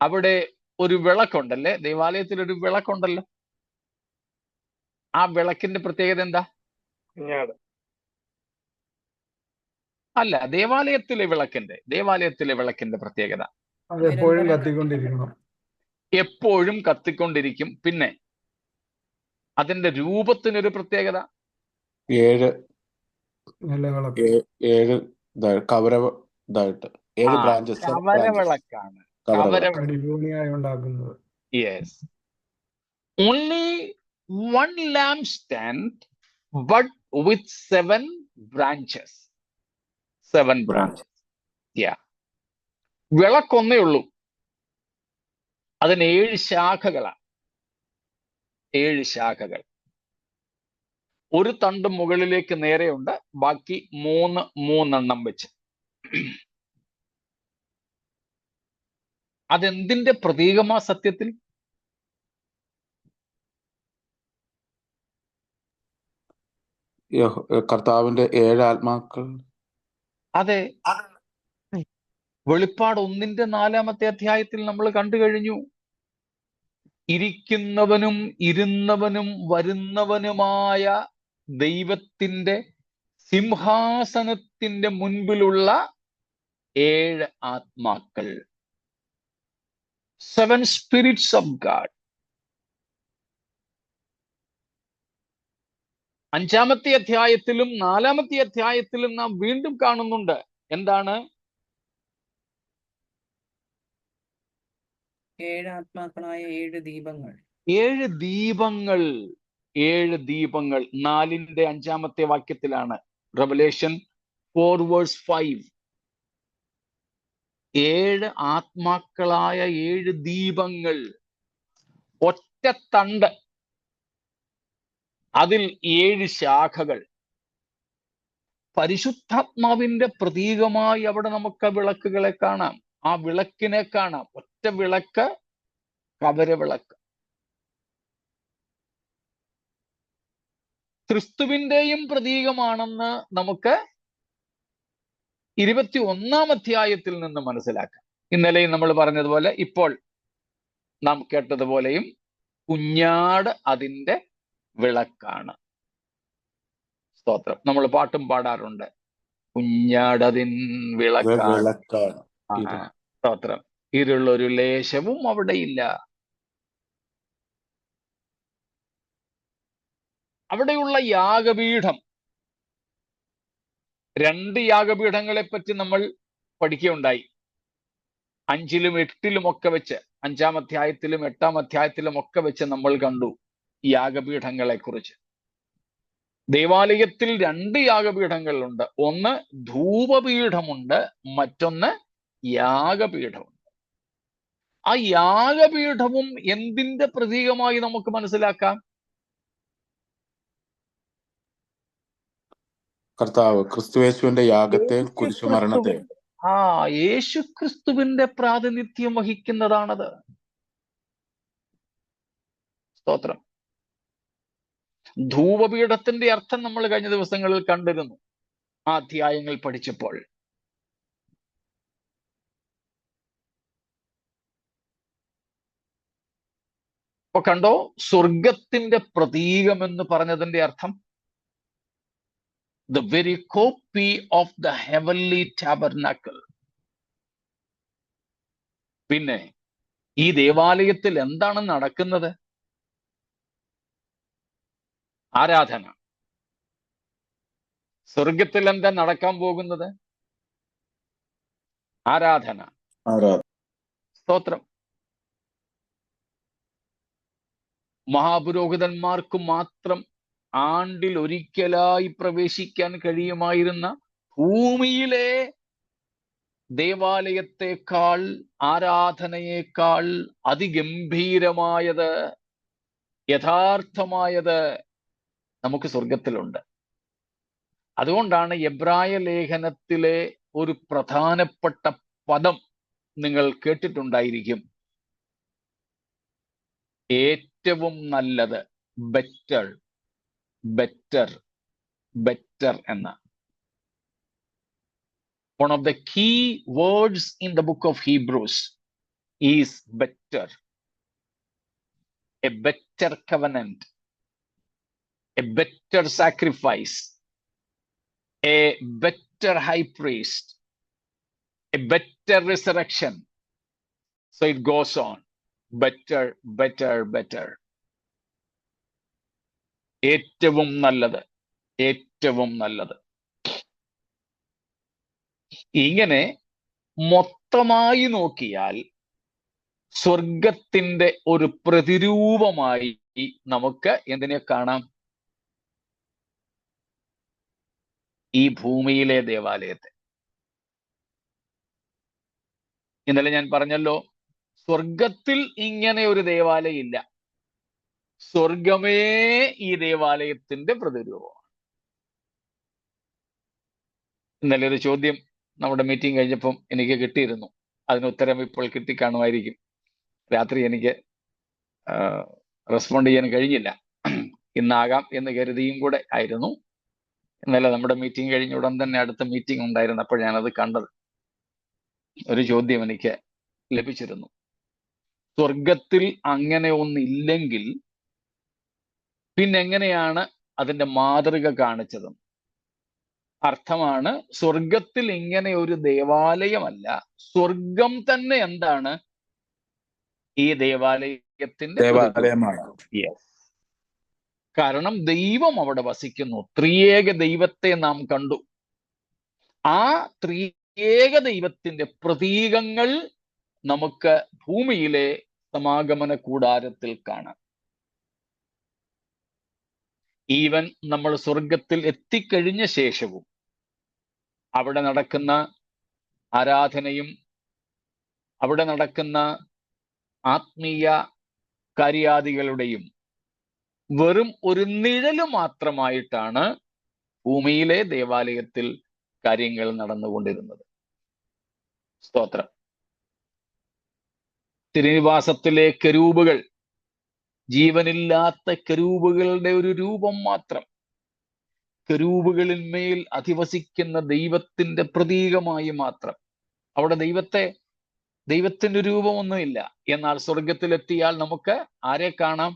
അവിടെ ഒരു വിളക്കുണ്ടല്ലേ, ദേവാലയത്തിൽ ഒരു വിളക്കുണ്ടല്ലോ. ആ വിളക്കിന്റെ പ്രത്യേകത എന്താ? അല്ല, ദേവാലയത്തിലെ വിളക്കിന്റെ പ്രത്യേകത അതെപ്പോഴും കത്തിക്കൊണ്ടിരിക്കണം. എപ്പോഴും കത്തിക്കൊണ്ടിരിക്കും. പിന്നെ അതിന്റെ രൂപത്തിനൊരു പ്രത്യേകത, 7 നിലവിളക്ക്. 7 കവര ഇതായിട്ട് 7 ബ്രാഞ്ചസ്. കവരവിളക്കാണ്. കവരവിളക്ക്. അടിപൊളിയായി ഉണ്ടാക്കുന്നത്. Yes. Only one lampstand, but with 7 branches. 7 branches. Yeah. വിളക്കൊന്നേ ഉള്ളൂ, അതിന് 7 ശാഖകളാണ്. 7 ശാഖകൾ. ഒരു തണ്ട് മുകളിലേക്ക് നേരെയുണ്ട്, ബാക്കി 3 വെച്ച്. അതെന്തിന്റെ പ്രതീകമാ സത്യത്തിൽ? കർത്താവിന്റെ 7 ആത്മാക്കൾ. അതെ, വെളിപ്പാട് 1-4 അധ്യായത്തിൽ നമ്മൾ കണ്ടു കഴിഞ്ഞു. ഇരിക്കുന്നവനും ഇരുന്നവനും വരുന്നവനുമായ ദൈവത്തിന്റെ സിംഹാസനത്തിന്റെ മുൻപിലുള്ള 7 ആത്മാക്കൾ. 7 spirits of God. 5 അധ്യായത്തിലും 4 അധ്യായത്തിലും നാം വീണ്ടും കാണുന്നുണ്ട്. എന്താണ്? 7 ആത്മാക്കളായ 7 ദീപങ്ങൾ. 7 ദീപങ്ങൾ. 7 ദീപങ്ങൾ 4-ന്റെ 5-ാമത്തെ വാക്യത്തിലാണ്. Revelation 4:5. 7 ആത്മാക്കളായ 7 ദീപങ്ങൾ. ഒറ്റ തണ്ട്, അതിൽ 7 ശാഖകൾ. പരിശുദ്ധാത്മാവിന്റെ പ്രതീകമായി അവിടെ നമുക്ക് വിളക്കുകളെ കാണാം. ആ വിളക്കിനെ കാണാം. ഒറ്റ വിളക്ക്, കവരവിളക്ക്. ക്രിസ്തുവിന്റെയും പ്രതീകമാണെന്ന് നമുക്ക് 21-ാം അധ്യായത്തിൽ നിന്ന് മനസ്സിലാക്കാം. ഇന്നലെയും നമ്മൾ പറഞ്ഞതുപോലെ, ഇപ്പോൾ നാം കേട്ടതുപോലെയും കുഞ്ഞാട് അതിന്റെ വിളക്കാണ്. സ്തോത്രം. നമ്മൾ പാട്ടും പാടാറുണ്ട്, കുഞ്ഞാടതിൻ വിളക്കാണ്. സ്തോത്രം. ഇരുളൊരു ലേശവും അവിടെയില്ല. അവിടെയുള്ള യാഗപീഠം, 2 യാഗപീഠങ്ങളെ പറ്റി നമ്മൾ പഠിക്കുകയുണ്ടായി. 5-ലും 8-ലും ഒക്കെ വെച്ച്, 5-ാം അധ്യായത്തിലും 8-ാം അധ്യായത്തിലും ഒക്കെ വെച്ച് നമ്മൾ കണ്ടു യാഗപീഠങ്ങളെ കുറിച്ച്. ദേവാലയത്തിൽ 2 യാഗപീഠങ്ങളുണ്ട്. ഒന്ന് ധൂപപീഠമുണ്ട്, മറ്റൊന്ന് യാഗപീഠമുണ്ട്. ആ യാഗപീഠവും എന്തിന്റെ പ്രതീകമായി നമുക്ക് മനസ്സിലാക്കാം? കർത്താവ് ക്രിസ്തുയേശുവിന്റെ യാഗത്തെ, കുരിശുമരണത്തെ. യേശുക്രിസ്തുവിന്റെ പ്രാതിനിധ്യം വഹിക്കുന്നതാണത്. സ്തോത്രം. ധൂപപീഠത്തിന്റെ അർത്ഥം നമ്മൾ കഴിഞ്ഞ ദിവസങ്ങളിൽ കണ്ടിരുന്നു, ആ അധ്യായങ്ങൾ പഠിച്ചപ്പോൾ. അപ്പൊ കണ്ടോ, സ്വർഗത്തിന്റെ പ്രതീകം എന്ന് പറഞ്ഞതിന്റെ അർത്ഥം the very copy of the heavenly tabernacle. പിന്നെ ഈ ദേവാലയത്തിൽ എന്താണ് നടക്കുന്നത്? ആരാധന. സ്വർഗത്തിൽ എന്താ നടക്കാൻ പോകുന്നത്? ആരാധന. സ്തോത്രം. മഹാപുരോഹിതന്മാർക്ക് മാത്രം ആണ്ടിൽ ഒരിക്കലായി പ്രവേശിക്കാൻ കഴിയുമായിരുന്ന ഭൂമിയിലെ ദേവാലയത്തെക്കാൾ, ആരാധനയേക്കാൾ അതിഗംഭീരമായത്, യഥാർത്ഥമായത് നമുക്ക് സ്വർഗത്തിലുണ്ട്. അതുകൊണ്ടാണ് എബ്രായ ലേഖനത്തിലെ ഒരു പ്രധാനപ്പെട്ട പദം നിങ്ങൾ കേട്ടിട്ടുണ്ടായിരിക്കും. ഏറ്റവും നല്ലത്, ബെറ്റർ, ബെറ്റർ, ബെറ്റർ എന്ന. One of the key words in the book of Hebrews is better. A better covenant, a better sacrifice, a better high priest, a better resurrection. So it goes on. Better, better, better. ഏറ്റവും നല്ലത്, ഏറ്റവും നല്ലത്. ഇങ്ങനെ മൊത്തമായി നോക്കിയാൽ സ്വർഗത്തിന്റെ ഒരു പ്രതിരൂപമായി നമുക്ക് എന്തിനെ കാണാം? ഈ ഭൂമിയിലെ ദേവാലയത്തെ. ഇന്നലെ ഞാൻ പറഞ്ഞല്ലോ, സ്വർഗത്തിൽ ഇങ്ങനെ ഒരു ദേവാലയം ഇല്ല. സ്വർഗമേ ഈ ദേവാലയത്തിന്റെ പ്രതിരൂപമാണ്. ഇന്നലെ ഒരു ചോദ്യം നമ്മുടെ മീറ്റിംഗ് കഴിഞ്ഞപ്പം എനിക്ക് കിട്ടിയിരുന്നു. അതിന് ഉത്തരം ഇപ്പോൾ കിട്ടിക്കാണുമായിരിക്കും. രാത്രി എനിക്ക് റെസ്പോണ്ട് ചെയ്യാൻ കഴിഞ്ഞില്ല. ഇന്നാകാം എന്ന് കരുതിയും കൂടെ ആയിരുന്നു. ഇന്നലെ നമ്മുടെ മീറ്റിംഗ് കഴിഞ്ഞ ഉടൻ തന്നെ അടുത്ത മീറ്റിംഗ് ഉണ്ടായിരുന്നപ്പോൾ ഞാനത് കണ്ടത്. ഒരു ചോദ്യം എനിക്ക് ലഭിച്ചിരുന്നു. സ്വർഗത്തിൽ അങ്ങനെ ഒന്നില്ലെങ്കിൽ പിന്നെങ്ങനെയാണ് അതിന്റെ മാതൃക കാണിച്ചത്? അർത്ഥമാണ്, സ്വർഗത്തിൽ ഇങ്ങനെ ഒരു ദേവാലയമല്ല, സ്വർഗം തന്നെ എന്താണ്? ഈ ദേവാലയത്തിന്റെ ദേവാലയമാണ്. കാരണം ദൈവം അവിടെ വസിക്കുന്നു. ത്രിയേക ദൈവത്തെ നാം കണ്ടു. ആ ത്രിയേക ദൈവത്തിന്റെ പ്രതീകങ്ങൾ നമുക്ക് ഭൂമിയിലെ സമാഗമന കൂടാരത്തിൽ കാണാം. ഈവൻ നമ്മൾ സ്വർഗത്തിൽ എത്തിക്കഴിഞ്ഞ ശേഷവും അവിടെ നടക്കുന്ന ആരാധനയും അവിടെ നടക്കുന്ന ആത്മീയ കാര്യാദികളുടെയും വെറും ഒരു നിഴല് മാത്രമായിട്ടാണ് ഭൂമിയിലെ ദേവാലയത്തിൽ കാര്യങ്ങൾ നടന്നുകൊണ്ടിരുന്നത്. സ്തോത്രം. തിരുനിവാസത്തിലെ കെരൂബുകൾ ജീവനില്ലാത്ത കെരൂബുകളുടെ ഒരു രൂപം മാത്രം. കെരൂബുകളിന്മേൽ അധിവസിക്കുന്ന ദൈവത്തിന്റെ പ്രതീകമായി മാത്രം. അവിടെ ദൈവത്തിന്റെ രൂപമൊന്നുമില്ല. എന്നാൽ സ്വർഗത്തിലെത്തിയാൽ നമുക്ക് ആരെ കാണാം?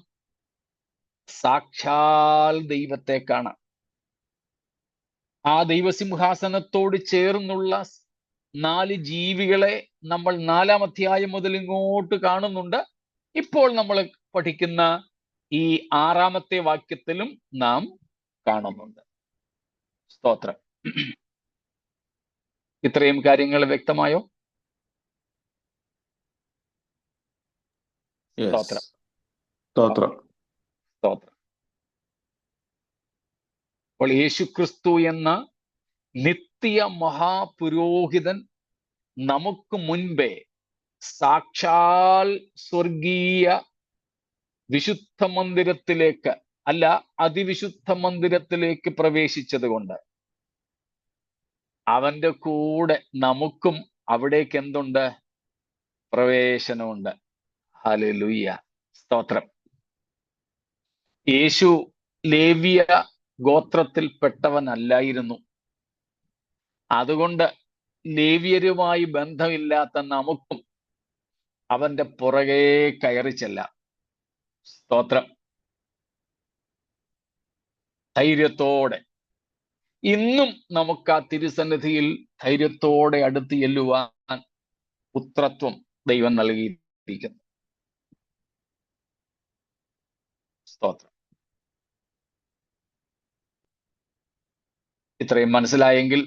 സാക്ഷാൽ ദൈവത്തെ കാണാം. ആ ദൈവസിംഹാസനത്തോട് ചേർന്നുള്ള 4 ജീവികളെ നമ്മൾ 4-ാം അധ്യായം മുതൽ ഇങ്ങോട്ട് കാണുന്നുണ്ട്. ഇപ്പോൾ നമ്മൾ പഠിക്കുന്ന ഈ 6-ാമത്തെ വാക്യത്തിലും നാം കാണുന്നുണ്ട്. സ്തോത്രം. ഇത്രയും കാര്യങ്ങൾ വ്യക്തമായോ? സ്തോത്രം. സ്തോത്രം. സ്തോത്രം. അപ്പോൾ യേശുക്രിസ്തു എന്ന നിത്യ മഹാപുരോഹിതൻ നമുക്ക് മുൻപേ സാക്ഷാൽ സ്വർഗീയ വിശുദ്ധ മന്ദിരത്തിലേക്ക്, അല്ല അതിവിശുദ്ധ മന്ദിരത്തിലേക്ക് പ്രവേശിച്ചത് കൊണ്ട് അവന്റെ കൂടെ നമുക്കും അവിടേക്ക് എന്തുണ്ട്? പ്രവേശനമുണ്ട്. ഹല്ലേലൂയ. സ്തോത്രം. യേശു ലേവ്യ ഗോത്രത്തിൽപ്പെട്ടവനല്ലായിരുന്നു. അതുകൊണ്ട് ലേവ്യരുമായി ബന്ധമില്ലാത്ത നമുക്കും അവന്റെ പുറകെ കയറി ചെല്ലാം. സ്തോത്രം. ധൈര്യത്തോടെ ഇന്നും നമുക്ക് ആ തിരുസന്നിധിയിൽ ധൈര്യത്തോടെ അടുത്ത് ചെല്ലുവാൻ പുത്രത്വം ദൈവം നൽകിയിരിക്കുന്നു. സ്തോത്രം. ഇത്രയും മനസ്സിലായെങ്കിൽ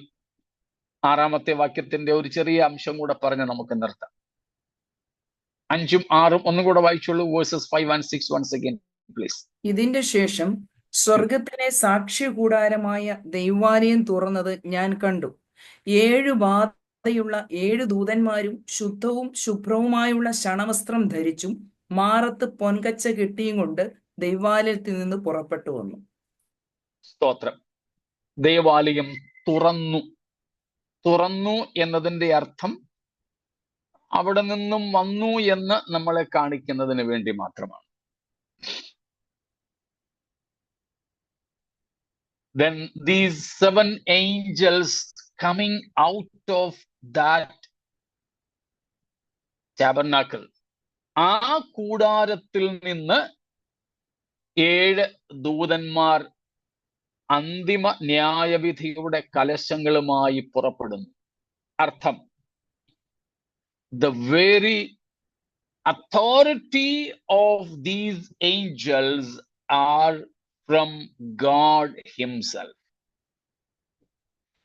6-ാമത്തെ വാക്യത്തിന്റെ ഒരു ചെറിയ അംശം കൂടെ പറഞ്ഞ് നമുക്ക് നിർത്താം. 5ഉം 6ഉം ഒന്നും കൂടെ വായിച്ചോളൂ. Verses 5 and 6 once again, please. ഇതിന്റെ ശേഷം സ്വർഗത്തിലെ സാക്ഷ്യകൂടാരമായ ദൈവാലയം തുറന്നത് ഞാൻ കണ്ടു. 7 ബാധയുള്ള 7 ദൂതന്മാരും ശുദ്ധവും ശുഭ്രവുമായുള്ള ശണവസ്ത്രം ധരിച്ചും മാറത്ത് പൊൻകച്ച കെട്ടിയും കൊണ്ട് ദൈവാലയത്തിൽ നിന്ന് പുറപ്പെട്ടു വന്നു. സ്തോത്രം. ദേവാലയം തുറന്നു. തുറന്നു എന്നതിന്റെ അർത്ഥം അവിടെ നിന്നും വന്നു എന്ന് നമ്മളെ കാണിക്കുന്നതിന് വേണ്ടി മാത്രമാണ്. Then these 7 angels coming out of that tabernacle, ആ കൂടാരത്തിൽ നിന്ന് 7 ദൂതന്മാർ അന്തിമ ന്യായവിധിയുടെ കലശങ്ങളുമായി പുറപ്പെടുന്നു. അർത്ഥം, the very authority of these angels are from God himself.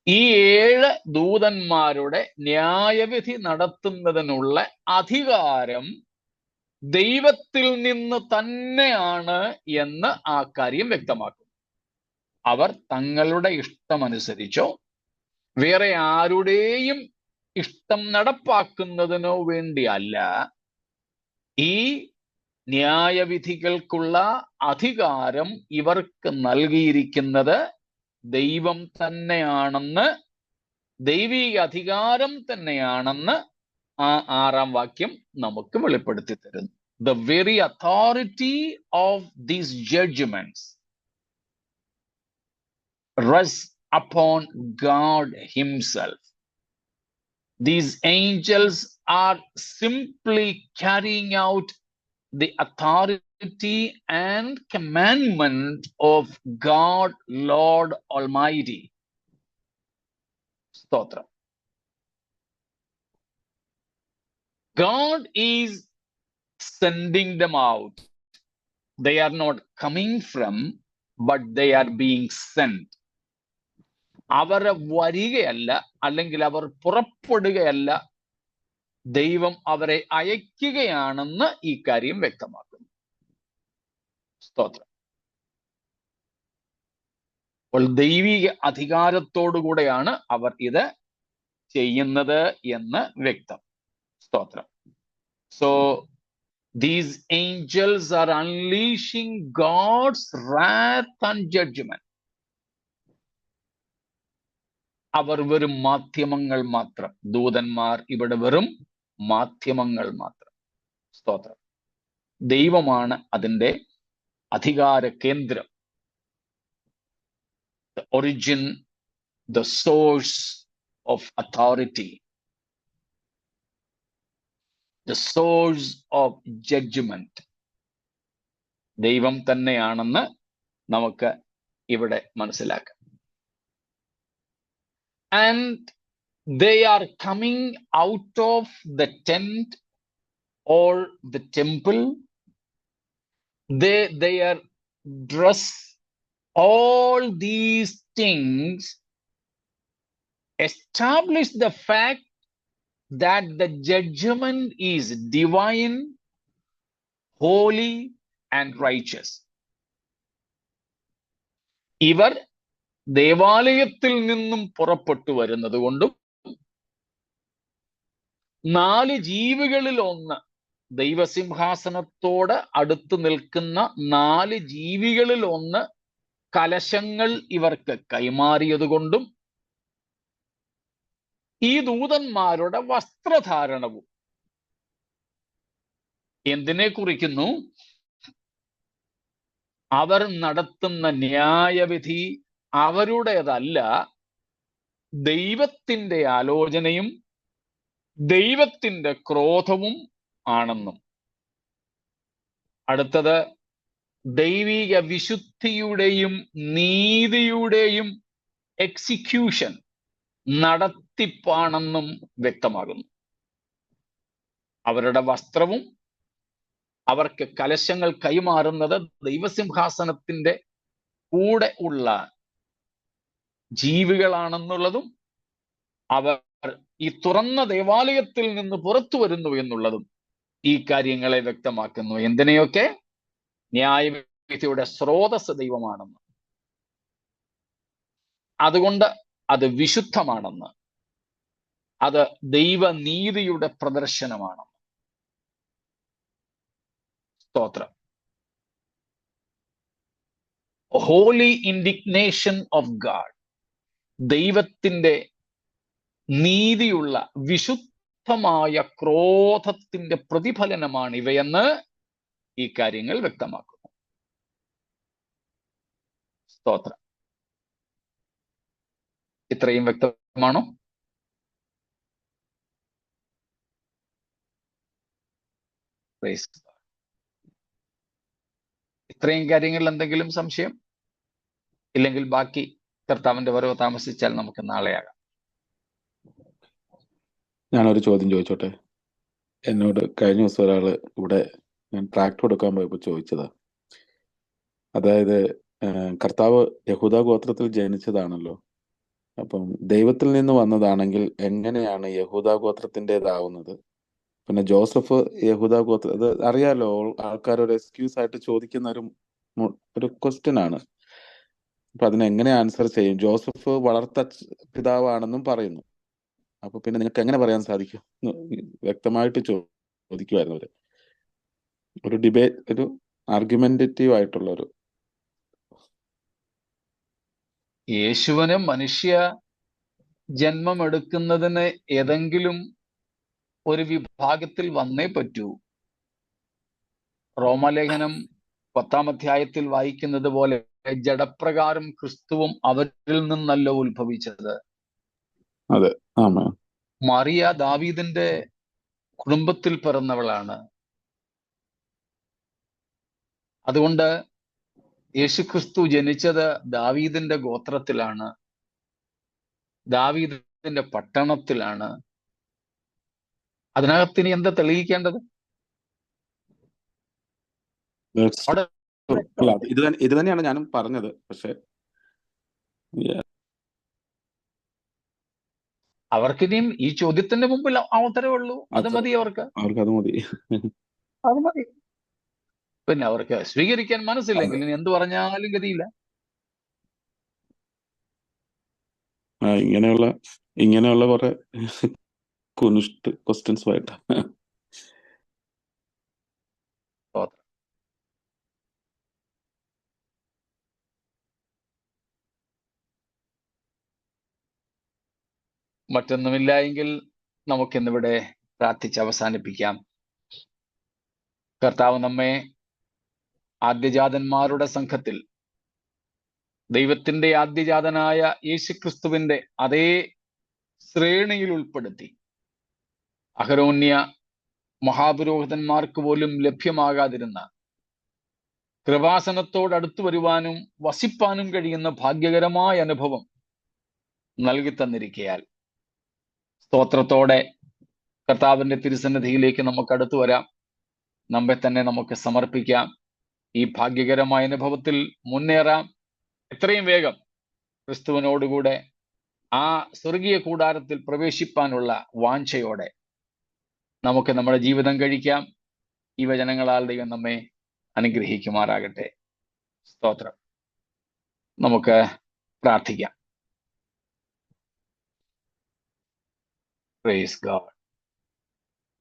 ഈ 7 ദൂതന്മാരുടെ ന്യായവിധി നടത്തുന്നതിനുള്ള അധികാരം ദൈവത്തിൽ നിന്ന് തന്നെയാണ് എന്ന് ആ കാര്യം വ്യക്തമാക്കും. അവർ തങ്ങളുടെ ഇഷ്ടമനുസരിച്ചോ വേറെ ആരുടെയും ഇഷ്ടം നടപ്പാക്കുന്നതിനോ വേണ്ടിയല്ല ഈ ന്യായവിധികൾക്കുള്ള അധികാരം ഇവർക്ക് നൽകിയിരിക്കുന്നത്. ദൈവം തന്നെയാണെന്ന്, ദൈവിക അധികാരം തന്നെയാണെന്ന് ആ 6-ാം വാക്യം നമുക്ക് വെളിപ്പെടുത്തി തരുന്നു. The very authority of these judgments rests upon God himself. These angels are simply carrying out the authority and commandment of God, Lord Almighty. Stotra. God is sending them out. They are not coming from, but they are being sent. അവർ വരികയല്ല, അല്ലെങ്കിൽ അവർ പുറപ്പെടുകയല്ല, ദൈവം അവരെ അയക്കുകയാണെന്ന് ഈ കാര്യം വ്യക്തമാക്കുന്നു. സ്തോത്രം. അപ്പോൾ ദൈവിക അധികാരത്തോടുകൂടെയാണ് അവർ ഇത് ചെയ്യുന്നത് എന്ന് വ്യക്തം. സ്തോത്രം. So these angels are unleashing God's wrath and judgment. അവർ വെറും മാധ്യമങ്ങൾ മാത്രം. ദൂതന്മാർ ഇവിടെ വെറും മാധ്യമങ്ങൾ മാത്രം. സ്തോത്രം. ദൈവമാണ് അതിൻ്റെ അധികാര കേന്ദ്രം. The origin, the source of authority, the source of judgment. ദൈവം തന്നെയാണെന്ന് നമുക്ക് ഇവിടെ മനസ്സിലാക്കാം. And they are coming out of the tent or the temple. They are dressed. All these things establish the fact that the judgment is divine, holy, and righteous. ഇവർ ദേവാലയത്തിൽ നിന്നും പുറപ്പെട്ടു വരുന്നത് കൊണ്ടും 4 ജീവികളിൽ ഒന്ന്, ദൈവസിംഹാസനത്തോട് അടുത്ത് നിൽക്കുന്ന 4 ജീവികളിൽ ഒന്ന് കലശങ്ങൾ ഇവർക്ക് കൈമാറിയത് കൊണ്ടും ഈ ദൂതന്മാരുടെ വസ്ത്രധാരണവും എന്തിനെ കുറിക്കുന്നു? അവർ നടത്തുന്ന ന്യായവിധി അവരുടേതല്ല, ദൈവത്തിന്റെ ആലോചനയും ദൈവത്തിന്റെ ക്രോധവും ആണെന്നും. അടുത്തത്, ദൈവിക വിശുദ്ധിയുടെയും നീതിയുടെയും എക്സിക്യൂഷൻ, നടത്തിപ്പാണെന്നും വ്യക്തമാകുന്നു. അവരുടെ വസ്ത്രവും അവർക്ക് കലശങ്ങൾ കൈമാറുന്നത് ദൈവസിംഹാസനത്തിന്റെ കൂടെ ഉള്ള ജീവികളാണെന്നുള്ളതും അവർ ഈ തുറന്ന ദേവാലയത്തിൽ നിന്ന് പുറത്തു വരുന്നു എന്നുള്ളതും ഈ കാര്യങ്ങളെ വ്യക്തമാക്കുന്നു. എന്തിനെയൊക്കെ? ന്യായവിധിയുടെ സ്രോതസ് ദൈവമാണെന്ന്, അതുകൊണ്ട് അത് വിശുദ്ധമാണെന്ന്, അത് ദൈവനീതിയുടെ പ്രദർശനമാണെന്ന്. സ്തോത്രം. ഹോളി ഇൻഡിഗ്നേഷൻ ഓഫ് ഗാഡ്, ദൈവത്തിന്റെ നീതിയുള്ള വിശുദ്ധമായ ക്രോധത്തിന്റെ പ്രതിഫലനമാണ് ഇവയെന്ന് ഈ കാര്യങ്ങൾ വ്യക്തമാക്കുന്നു. സ്തോത്രം. ഇത്രയും വ്യക്തമാണോ? Praise God. ഇത്രയും കാര്യങ്ങളിൽ എന്തെങ്കിലും സംശയം ഇല്ലെങ്കിൽ ബാക്കി കർത്താവിന്റെ വരവ് താമസിച്ചാൽ നമുക്ക് നാളെയാകാം. ഞാനൊരു ചോദ്യം ചോദിച്ചോട്ടെ? എന്നോട് കഴിഞ്ഞ ദിവസം ഒരാള് ഇവിടെ ഞാൻ ട്രാക്ടർ എടുക്കാൻ പോയപ്പോൾ ചോദിച്ചതാ. അതായത് കർത്താവ് യഹൂദ ഗോത്രത്തിൽ ജനിച്ചതാണല്ലോ. അപ്പം ദൈവത്തിൽ നിന്ന് വന്നതാണെങ്കിൽ എങ്ങനെയാണ് യഹൂദ ഗോത്രത്തിൻ്റെതാവുന്നത്? പിന്നെ ജോസഫ് യഹൂദ ഗോത്ര, അത് അറിയാലോ, ആൾക്കാർ ഒരു എക്സ്ക്യൂസ് ആയിട്ട് ചോദിക്കുന്ന ഒരു ക്വസ്റ്റ്യൻ ആണ്. അപ്പൊ അതിന് എങ്ങനെ ആൻസർ ചെയ്യും? ജോസഫ് വളർത്ത പിതാവാണെന്നും പറയുന്നു. അപ്പൊ പിന്നെ നിങ്ങൾക്ക് എങ്ങനെ പറയാൻ സാധിക്കും? വ്യക്തമായിട്ട് ചോദിക്കുമായിരുന്നു അവര്. ഒരു ഡിബേറ്റ്, ഒരു ആർഗ്യുമെന്റേറ്റീവ് ആയിട്ടുള്ള ഒരു. യേശുവിന് മനുഷ്യ ജന്മം എടുക്കുന്നതിന് ഏതെങ്കിലും ഒരു വിഭാഗത്തിൽ വന്നേ പറ്റൂ. റോമാലേഖനം 10-ാം അധ്യായത്തിൽ വായിക്കുന്നത് പോലെ ജഡപ്രകാരം ക്രിസ്തുവും അവരിൽ നിന്നല്ല ഉത്ഭവിച്ചത്. അതെ, ആമേൻ. മറിയ ദാവീദിന്റെ കുടുംബത്തിൽ പിറന്നവളാണ്. അതുകൊണ്ട് യേശുക്രിസ്തു ജനിച്ചത് ദാവീദിന്റെ ഗോത്രത്തിലാണ്, ദാവീദിന്റെ പട്ടണത്തിലാണ്. അതിനകത്ത് ഇനി എന്താ തെളിയിക്കേണ്ടത്? അവിടെ അല്ല, ഇത് തന്നെയാണ് ഞാനും പറഞ്ഞത്. പക്ഷെ അവർക്കിനിയും ഈ ചോദ്യത്തിന്റെ മുമ്പിൽ അവസരമേ ഉള്ളൂ. അത് മതി അവർക്ക്. അത് മതി. അത് മതി. പിന്നെ അവർക്ക് സ്വീകരിക്കാൻ മനസ്സില്ലെങ്കിൽ ഇനി എന്ത് പറഞ്ഞാലും ഗതിയില്ല. ഇങ്ങനെയുള്ള കുറെ കുനിഷ്ട് ക്വസ്റ്റ്യൻസുമായിട്ട്. മറ്റൊന്നുമില്ല എങ്കിൽ നമുക്കിന്നിവിടെ പ്രാർത്ഥിച്ച് അവസാനിപ്പിക്കാം. കർത്താവ് നമ്മെ ആദ്യജാതന്മാരുടെ സംഘത്തിൽ ദൈവത്തിന്റെ ആദ്യജാതനായ യേശുക്രിസ്തുവിന്റെ അതേ ശ്രേണിയിൽ ഉൾപ്പെടുത്തി അഹരോന്യ മഹാപുരോഹിതന്മാർക്ക് പോലും ലഭ്യമാകാതിരുന്ന കൃപാസനത്തോടടുത്തു വരുവാനും വസിപ്പാനും കഴിയുന്ന ഭാഗ്യകരമായ അനുഭവം നൽകി തന്നിരിക്കയാൽ സ്തോത്രത്തോടെ കർത്താവിന്റെ തിരുസന്നിധിയിലേക്ക് നമുക്ക് അടുത്തു വരാം. നമ്മെ തന്നെ നമുക്ക് സമർപ്പിക്കാം. ഈ ഭാഗ്യകരമായ അനുഭവത്തിൽ മുന്നേറാം. എത്രയും വേഗം ക്രിസ്തുവിനോടുകൂടെ ആ സ്വർഗീയ കൂടാരത്തിൽ പ്രവേശിപ്പാനുള്ള വാഞ്ഛയോടെ നമുക്ക് നമ്മുടെ ജീവിതം കഴിക്കാം. ഈ വചനങ്ങളാൽ ദൈവം നമ്മെ അനുഗ്രഹിക്കുമാറാകട്ടെ. സ്തോത്രം. നമുക്ക് പ്രാർത്ഥിക്കാം. Praise God.